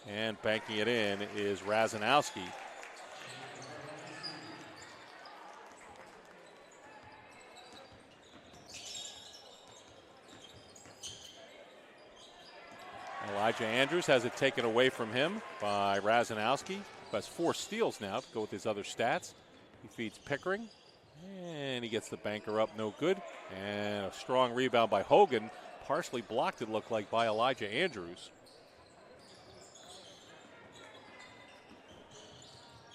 and banking it in is Razanowski. Elijah Andrews has it taken away from him by Razanowski, who has 4 steals now to go with his other stats. He feeds Pickering, and he gets the banker up, no good. And a strong rebound by Hogan, partially blocked, it looked like, by Elijah Andrews.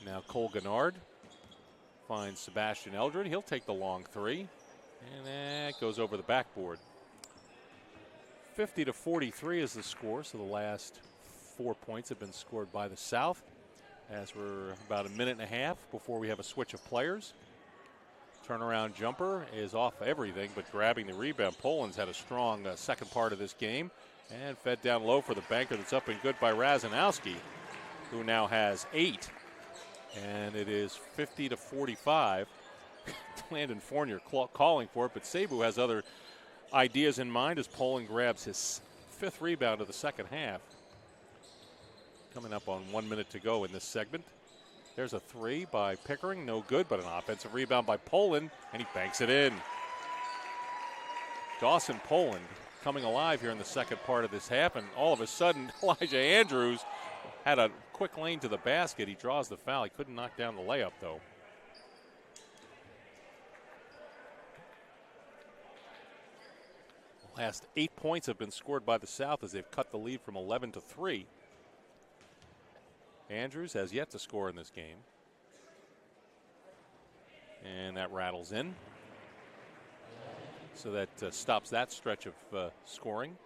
Now Cole Gennard finds Sebastian Eldred. He'll take the long 3, and that goes over the backboard. 50-43 is the score, so the last 4 points have been scored by the South, as we're about a minute and a half before we have a switch of players. Turnaround jumper is off everything, but grabbing the rebound. Poland's had a strong second part of this game, and fed down low for the banker that's up and good by Razanowski, who now has 8. And it is 50-45. Landon Fournier calling for it, but Cebu has other ideas in mind as Poland grabs his 5th rebound of the second half. Coming up on 1 minute to go in this segment. There's a 3 by Pickering, no good, but an offensive rebound by Poland, and he banks it in. Dawson Poland coming alive here in the second part of this half, and all of a sudden Elijah Andrews had a quick lane to the basket. He draws the foul. He couldn't knock down the layup, though. Last 8 points have been scored by the South as they've cut the lead from 11-3. Andrews has yet to score in this game. And that rattles in. So that stops that stretch of scoring.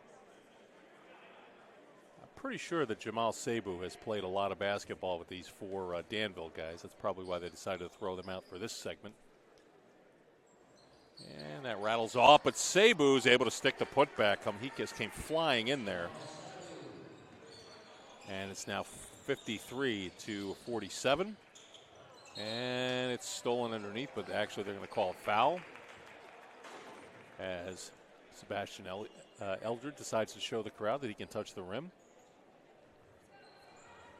I'm pretty sure that Jamal Cebu has played a lot of basketball with these 4 Danville guys. That's probably why they decided to throw them out for this segment. And that rattles off, but Cebu's able to stick the putback. He just came flying in there. And it's now 53-47. And it's stolen underneath, but actually they're going to call a foul as Sebastian Eldred decides to show the crowd that he can touch the rim.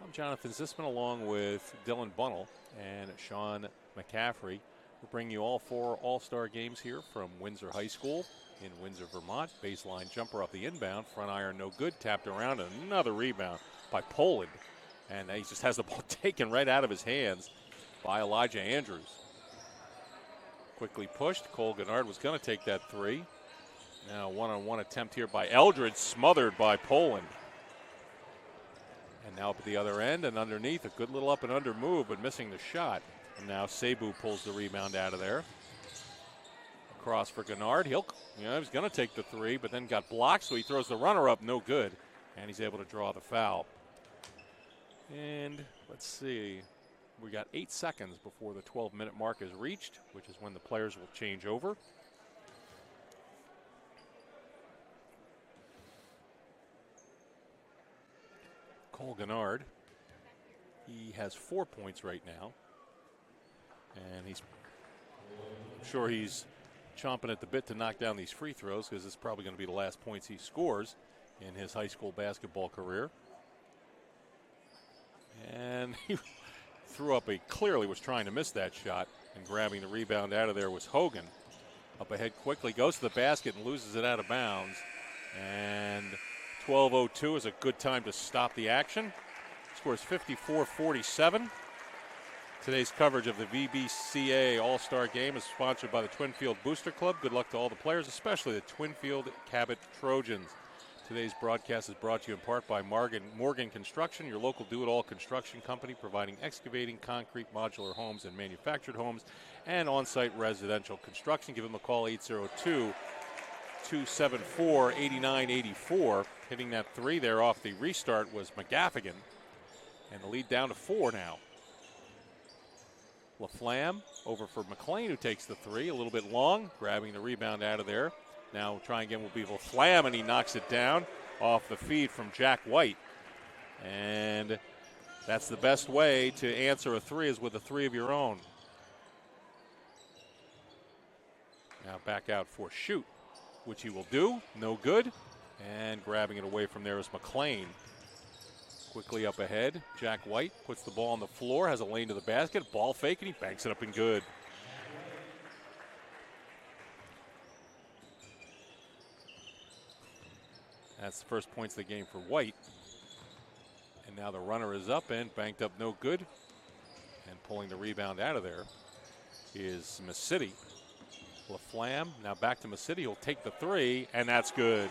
I'm Jonathan Zisman along with Dylan Bunnell and Sean McCaffrey. We'll bring you all 4 All-Star games here from Windsor High School in Windsor, Vermont. Baseline jumper off the inbound. Front iron no good. Tapped around. Another rebound by Poland. And he just has the ball taken right out of his hands by Elijah Andrews. Quickly pushed. Cole Gennard was going to take that 3. Now one-on-one attempt here by Eldred, smothered by Poland. And now up at the other end and underneath, a good little up and under move, but missing the shot. And now Cebu pulls the rebound out of there. Across for Gennard. He was going to take the 3, but then got blocked, so he throws the runner up, no good. And he's able to draw the foul. And let's see. We got 8 seconds before the 12-minute mark is reached, which is when the players will change over. Cole Gennard, he has 4 points right now. And I'm sure he's chomping at the bit to knock down these free throws because it's probably going to be the last points he scores in his high school basketball career. And he threw up clearly was trying to miss that shot, and grabbing the rebound out of there was Hogan. Up ahead quickly, goes to the basket and loses it out of bounds. And 12:02 is a good time to stop the action. Scores 54-47. Today's coverage of the VBCA All-Star Game is sponsored by the Twinfield Booster Club. Good luck to all the players, especially the Twinfield Cabot Trojans. Today's broadcast is brought to you in part by Morgan Construction, your local do-it-all construction company providing excavating, concrete, modular homes, and manufactured homes, and on-site residential construction. Give them a call, 72-74, 89-84. Hitting that three there off the restart was McGaffigan. And the lead down to 4 now. Laflam over for McLean, who takes the three. A little bit long, grabbing the rebound out of there. Now trying again will be Laflam, and he knocks it down off the feed from Jack White. And that's the best way to answer a three, is with a three of your own. Now back out for shoot, which he will do. No good. And grabbing it away from there is McLean. Quickly up ahead, Jack White puts the ball on the floor, has a lane to the basket, ball fake, and he banks it up and good. That's the first points of the game for White. And now the runner is up and banked up, no good. And pulling the rebound out of there is Masidi. Laflam now back to Masidi. He'll take the three, and that's good.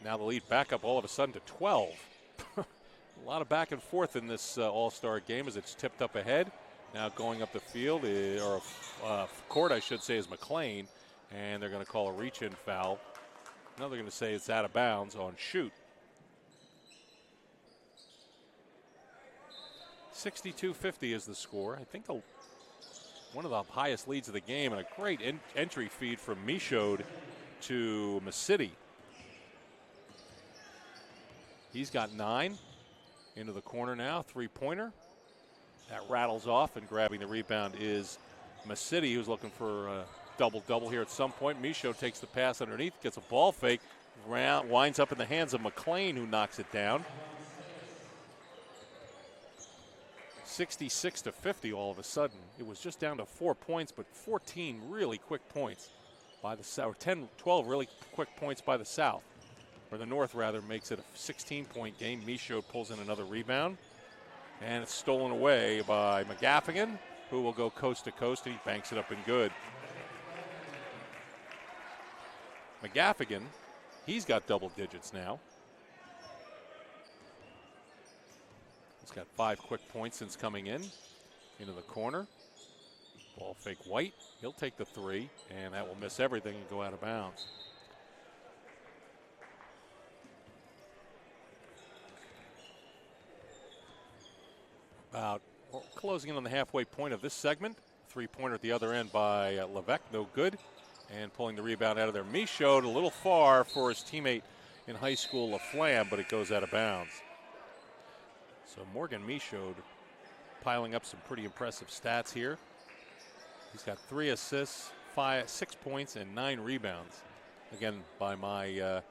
Now the lead back up all of a sudden to 12. A lot of back and forth in this all-star game as it's tipped up ahead. Now going up the field, or court I should say, is McLean. And they're going to call a reach-in foul. Now they're going to say it's out of bounds on shoot. 62-50 is the score. I think one of the highest leads of the game, and a great entry feed from Michaud to Masidi. He's got 9 into the corner now, three-pointer. That rattles off, and grabbing the rebound is Masidi, who's looking for a double-double here at some point. Michaud takes the pass underneath, gets a ball fake, winds up in the hands of McLean, who knocks it down. 66-50 all of a sudden. It was just down to 4 points, but 14 really quick points by the South, 12 really quick points by the South. Or the North, rather, makes it a 16-point game. Michaud pulls in another rebound. And it's stolen away by McGaffigan, who will go coast to coast, and he banks it up and good. McGaffigan, he's got double digits now. He's got 5 quick points since coming into the corner. Ball fake White. He'll take the three, and that will miss everything and go out of bounds. About closing in on the halfway point of this segment. Three-pointer at the other end by Levesque, no good. And pulling the rebound out of there. Michaud a little far for his teammate in high school, Laflam, but it goes out of bounds. So Morgan Michaud piling up some pretty impressive stats here. He's got 3 assists, 6 points, and 9 rebounds. Again, by my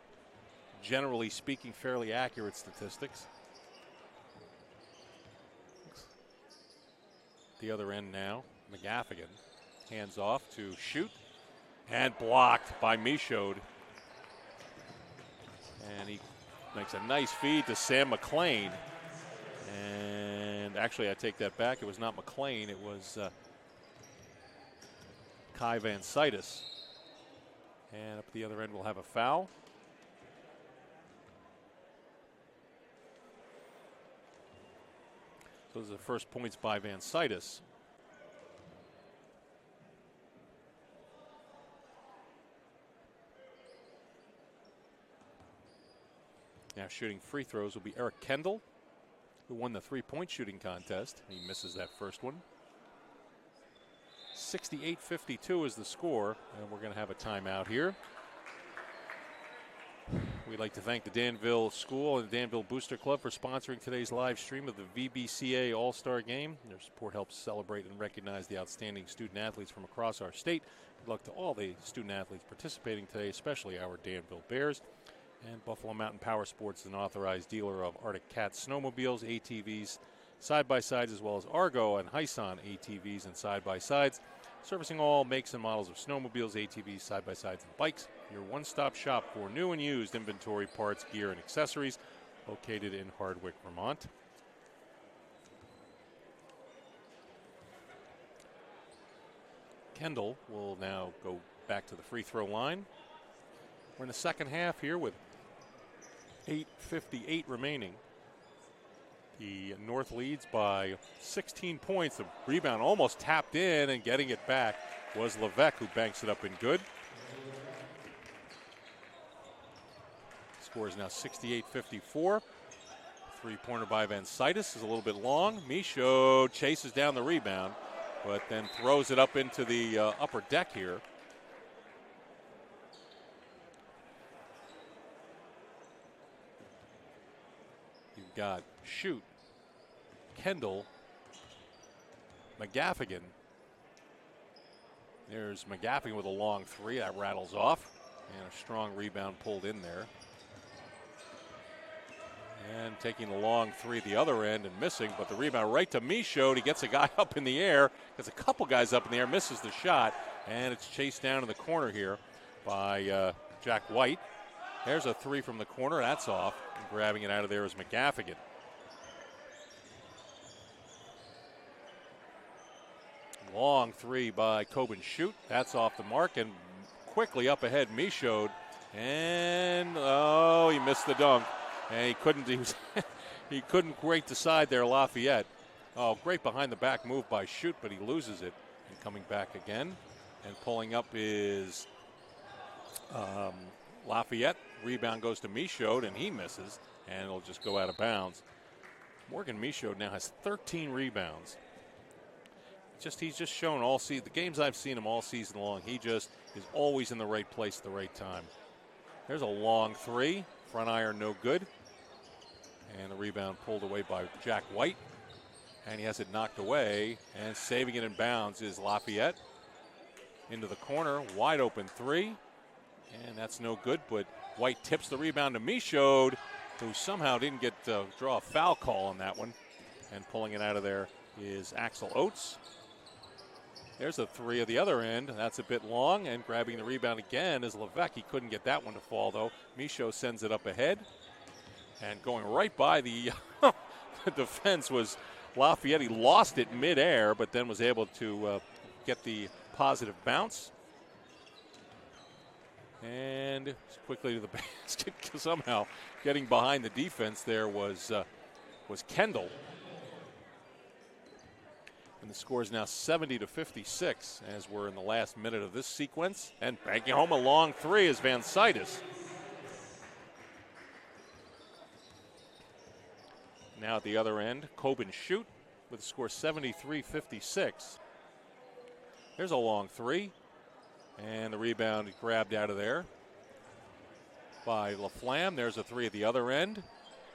generally speaking, fairly accurate statistics. The other end now, McGaffigan hands off to shoot, and blocked by Michaud. And he makes a nice feed to Sam McLean. And actually, I take that back. It was not McLean. It was Kai Van Citis. And up at the other end, we'll have a foul. So those are the first points by Van Citis. Now shooting free throws will be Eric Kendall, who won the three-point shooting contest. He misses that first one. 68-52 is the score, and we're going to have a timeout here. We'd like to thank the Danville School and the Danville Booster Club for sponsoring today's live stream of the VBCA All-Star Game. Their support helps celebrate and recognize the outstanding student-athletes from across our state. Good luck to all the student-athletes participating today, especially our Danville Bears. And Buffalo Mountain Power Sports is an authorized dealer of Arctic Cat snowmobiles, ATVs, side-by-sides, as well as Argo and Hyson ATVs and side-by-sides. Servicing all makes and models of snowmobiles, ATVs, side-by-sides, and bikes. Your one-stop shop for new and used inventory, parts, gear, and accessories, located in Hardwick, Vermont. Kendall will now go back to the free throw line. We're in the second half here with 8:58 remaining. The North leads by 16 points. The rebound almost tapped in, and getting it back was Levesque, who banks it up in good. Score is now 68-54. Three-pointer by Vansaitis is a little bit long. Michaud chases down the rebound, but then throws it up into the upper deck here. You've got Shoot, Kendall, McGaffigan. There's McGaffigan with a long three. That rattles off. And a strong rebound pulled in there. And taking the long three at the other end and missing, but the rebound right to Michaud. He gets a guy up in the air, gets a couple guys up in the air, misses the shot, and it's chased down in the corner here by Jack White. There's a three from the corner. That's off. And grabbing it out of there is McGaffigan. Long three by Coben Shoot. That's off the mark, and quickly up ahead, Michaud. And, he missed the dunk. And he couldn't break the side there, Lafayette. Oh, great behind the back move by Shoot, but he loses it. And coming back again and pulling up is Lafayette. Rebound goes to Michaud, and he misses, and it'll just go out of bounds. Morgan Michaud now has 13 rebounds. He's just shown all season. The games I've seen him all season long, he just is always in the right place at the right time. There's a long three. Front iron no good. And the rebound pulled away by Jack White. And he has it knocked away. And saving it in bounds is Lafayette. Into the corner. Wide open three. And that's no good. But White tips the rebound to Michaud, who somehow didn't draw a foul call on that one. And pulling it out of there is Axel Oates. There's a three at the other end. That's a bit long, and grabbing the rebound again is Levesque. He couldn't get that one to fall, though. Michaud sends it up ahead. And going right by the defense was Lafayette. He lost it midair, but then was able to get the positive bounce. And quickly to the basket. Somehow getting behind the defense there was Kendall. And the score is now 70-56 as we're in the last minute of this sequence. And banking home a long three is Vansaitis. Now at the other end, Coben Shoot with the score 73-56. There's a long three. And the rebound grabbed out of there by Laflam. There's a three at the other end.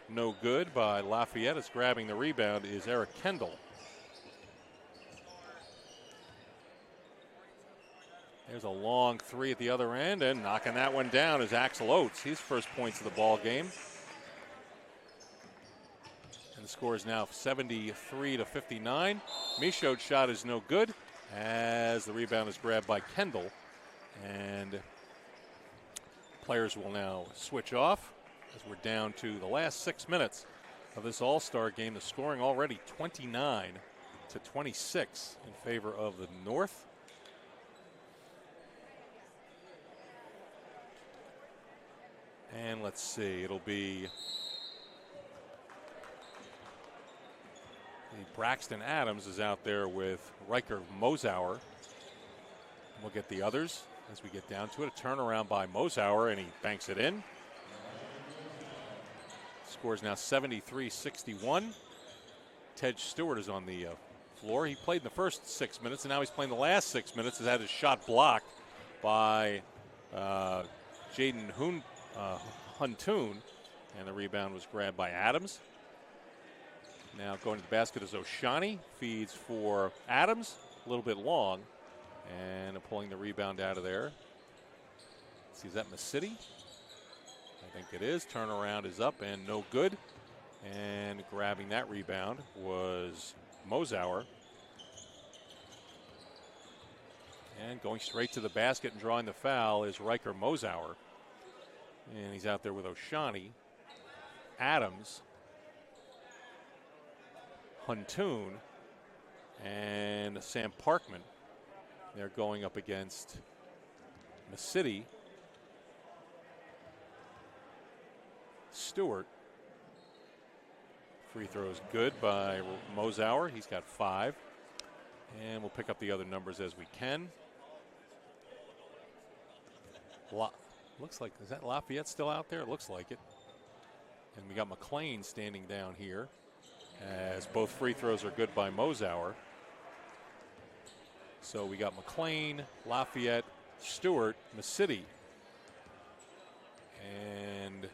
No good by Lafayette. As grabbing the rebound is Eric Kendall. There's a long three at the other end, and knocking that one down is Axel Oates. His first points of the ball game. And the score is now 73-59. Michaud's shot is no good as the rebound is grabbed by Kendall. And players will now switch off as we're down to the last 6 minutes of this All-Star game. The scoring already 29-26 in favor of the North. And let's see, it'll be Braxton Adams is out there with Riker Mosauer. We'll get the others as we get down to it. A turnaround by Mosauer, and he banks it in. Score is now 73-61. Ted Stewart is on the floor. He played in the first 6 minutes, and now he's playing the last 6 minutes. He's had his shot blocked by Jaden Huntoon, and the rebound was grabbed by Adams. Now going to the basket is O'Shaughnessy. Feeds for Adams, a little bit long, and pulling the rebound out of there. Let's see, is that Masidi? I think it is. Turnaround is up and no good. And grabbing that rebound was Mosauer. And going straight to the basket and drawing the foul is Riker Mosauer. And he's out there with O'Shaughnessy, Adams, Huntoon, and Sam Parkman. They're going up against Masidi, Stewart, Free throw is good by Mosauer. He's got 5. And we'll pick up the other numbers as we can. Looks like, is that Lafayette still out there? It looks like it. And we got McLean standing down here as both free throws are good by Mosauer. So we got McLean, Lafayette, Stewart, Masidi. And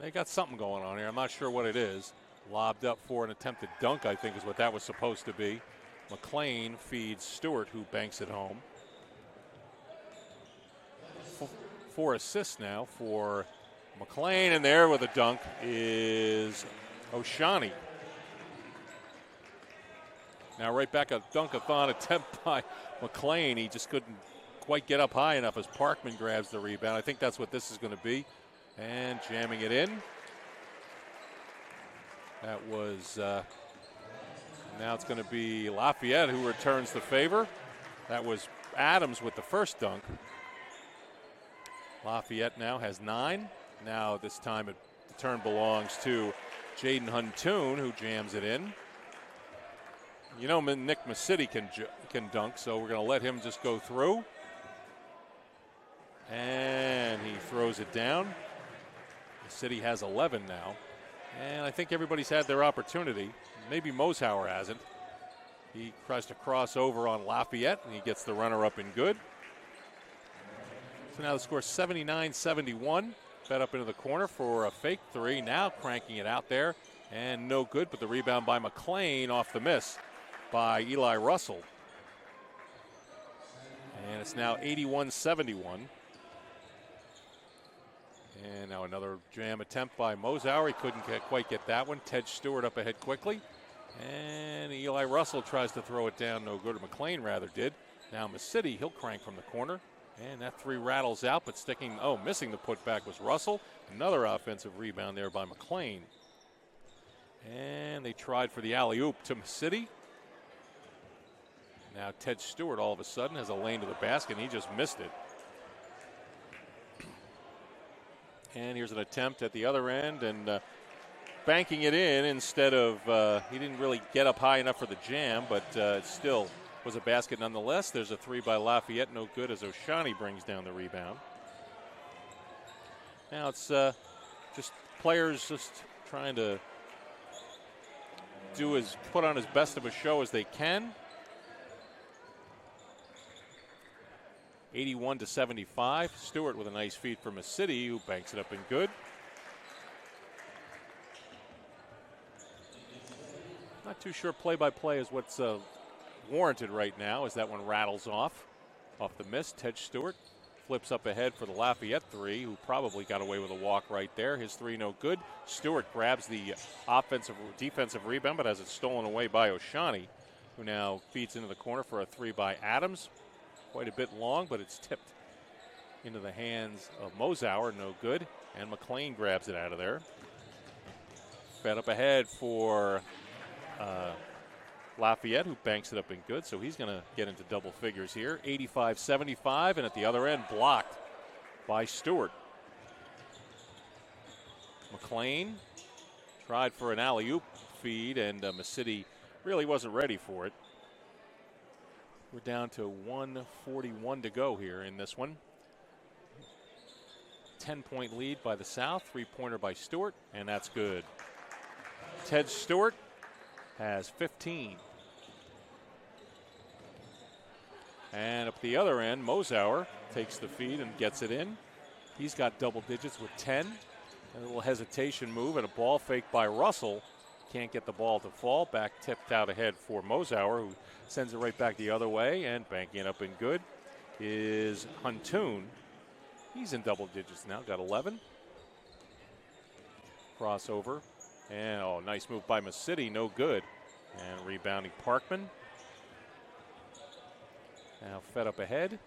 they got something going on here. I'm not sure what it is. Lobbed up for an attempted dunk, I think is what that was supposed to be. McLean feeds Stewart, who banks it home. 4 assists now for McLean, and there with a dunk is O'Shawney. Now right back, a dunk-a-thon attempt by McLean. He just couldn't quite get up high enough as Parkman grabs the rebound. I think that's what this is going to be. And jamming it in. That was, now it's going to be Lafayette who returns the favor. That was Adams with the first dunk. Lafayette now has 9. Now this time the turn belongs to Jaden Huntoon, who jams it in. You know, Nick Masidi can dunk, so we're going to let him just go through. And he throws it down. Masidi has 11 now. And I think everybody's had their opportunity. Maybe Mosauer hasn't. He tries to cross over on Lafayette, and he gets the runner up and good. So now the score 79-71. Fed up into the corner for a fake 3. Now cranking it out there, and no good, but the rebound by McLean off the miss by Eli Russell. And it's now 81-71. And now another jam attempt by Mosauer. He couldn't quite get that one. Ted Stewart up ahead quickly. And Eli Russell tries to throw it down. No good. Or McLean rather did. Now Masidi, he'll crank from the corner. And that 3 rattles out, but missing the putback was Russell. Another offensive rebound there by McLean. And they tried for the alley-oop to Masidi. Now Ted Stewart all of a sudden has a lane to the basket, and he just missed it. And here's an attempt at the other end, and banking it in instead of, he didn't really get up high enough for the jam, but it still was a basket nonetheless. There's a 3 by Lafayette, no good, as O'Shawney brings down the rebound. Now it's just players just trying to put on as best of a show as they can. 81-75. Stewart with a nice feed for Masidi, who banks it up and good. Not too sure play-by-play is what's warranted right now as that one rattles off the miss. Ted Stewart flips up ahead for the Lafayette 3, who probably got away with a walk right there. His 3 no good. Stewart grabs the defensive rebound, but has it stolen away by O'Shawney, who now feeds into the corner for a 3 by Adams. Quite a bit long, but it's tipped into the hands of Mosauer, no good. And McLean grabs it out of there. Fed up ahead for Lafayette, who banks it up and good, so he's going to get into double figures here. 85-75, and at the other end, blocked by Stewart. McLean tried for an alley-oop feed, and Masidi really wasn't ready for it. We're down to 1:41 to go here in this one. 10-point lead by the South, 3-pointer by Stewart, and that's good. Ted Stewart has 15. And up the other end, Mosauer takes the feed and gets it in. He's got double digits with 10. A little hesitation move and a ball fake by Russell. Can't get the ball to fall. Back tipped out ahead for Mosauer, who sends it right back the other way, and banking it up and good is Huntoon. He's in double digits now, got 11. Crossover, and nice move by Masidi, no good. And rebounding Parkman. Now fed up ahead.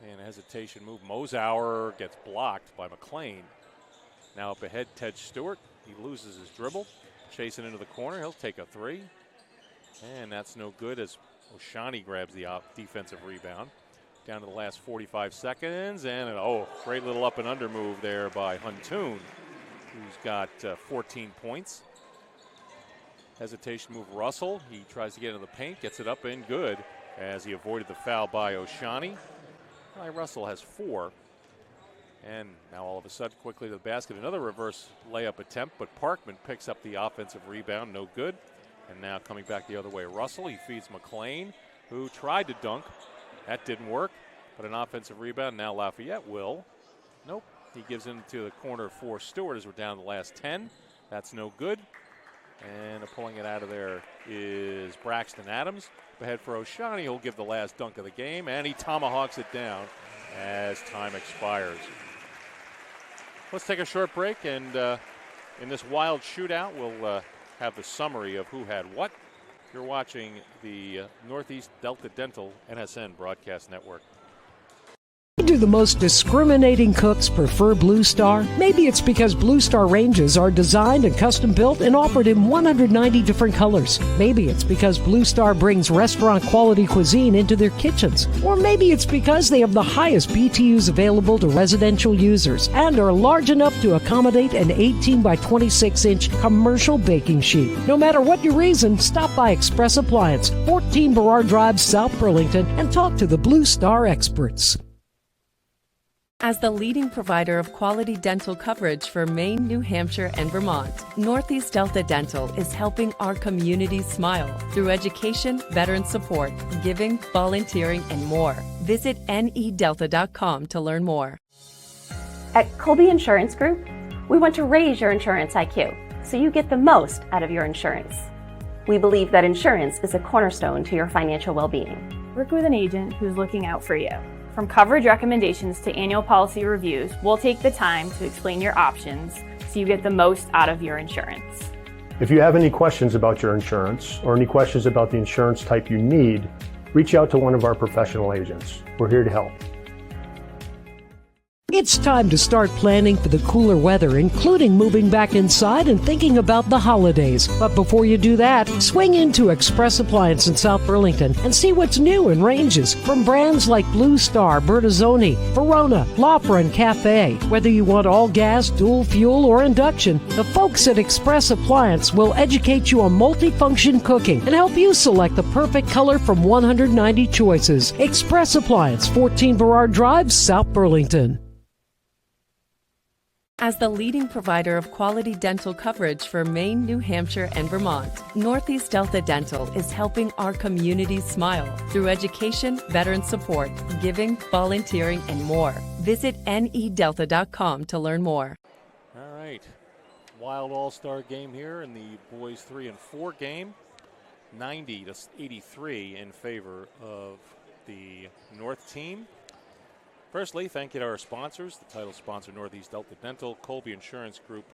And a hesitation move. Mosauer gets blocked by McLean. Now up ahead, Ted Stewart. He loses his dribble. Chasing into the corner, he'll take a 3. And that's no good as O'Shawney grabs the defensive rebound. Down to the last 45 seconds, and great little up and under move there by Huntoon, who's got 14 points. Hesitation move Russell. He tries to get into the paint, gets it up and good as he avoided the foul by O'Shaughnessy. Russell has 4. And now all of a sudden quickly to the basket. Another reverse layup attempt, but Parkman picks up the offensive rebound. No good. And now coming back the other way. Russell, he feeds McLean, who tried to dunk. That didn't work. But an offensive rebound. Now Lafayette will. Nope. He gives into the corner for Stewart as we're down the last 10. That's no good. And pulling it out of there is Braxton Adams. Ahead for O'Shaughnessy. He'll give the last dunk of the game, and he tomahawks it down as time expires. Let's take a short break, and in this wild shootout, we'll have the summary of who had what. You're watching the Northeast Delta Dental NSN Broadcast Network. Do the most discriminating cooks prefer Blue Star? Maybe it's because Blue Star ranges are designed and custom built and offered in 190 different colors. Maybe it's because Blue Star brings restaurant quality cuisine into their kitchens. Or maybe it's because they have the highest BTUs available to residential users and are large enough to accommodate an 18 by 26 inch commercial baking sheet. No matter what your reason, stop by Express Appliance, 14 Burrard Drive, South Burlington, and talk to the Blue Star experts. As the leading provider of quality dental coverage for Maine, New Hampshire, and Vermont, Northeast Delta Dental is helping our communities smile through education, veteran support, giving, volunteering, and more. Visit nedelta.com to learn more. At Colby Insurance Group, we want to raise your insurance IQ so you get the most out of your insurance. We believe that insurance is a cornerstone to your financial well-being. Work with an agent who's looking out for you. From coverage recommendations to annual policy reviews, we'll take the time to explain your options so you get the most out of your insurance. If you have any questions about your insurance or any questions about the insurance type you need, reach out to one of our professional agents. We're here to help. It's time to start planning for the cooler weather, including moving back inside and thinking about the holidays. But before you do that, swing into Express Appliance in South Burlington and see what's new in ranges from brands like Blue Star, Bertazzoni, Verona, Laflam Cafe. Whether you want all gas, dual fuel, or induction, the folks at Express Appliance will educate you on multifunction cooking and help you select the perfect color from 190 choices. Express Appliance, 14 Burrard Drive, South Burlington. As the leading provider of quality dental coverage for Maine, New Hampshire, and Vermont, Northeast Delta Dental is helping our communities smile through education, veteran support, giving, volunteering, and more. Visit nedelta.com to learn more. All right. Wild all-star game here in the boys 3 and 4 game. 90-83 in favor of the North team. Firstly, thank you to our sponsors, the title sponsor Northeast Delta Dental, Colby Insurance Group,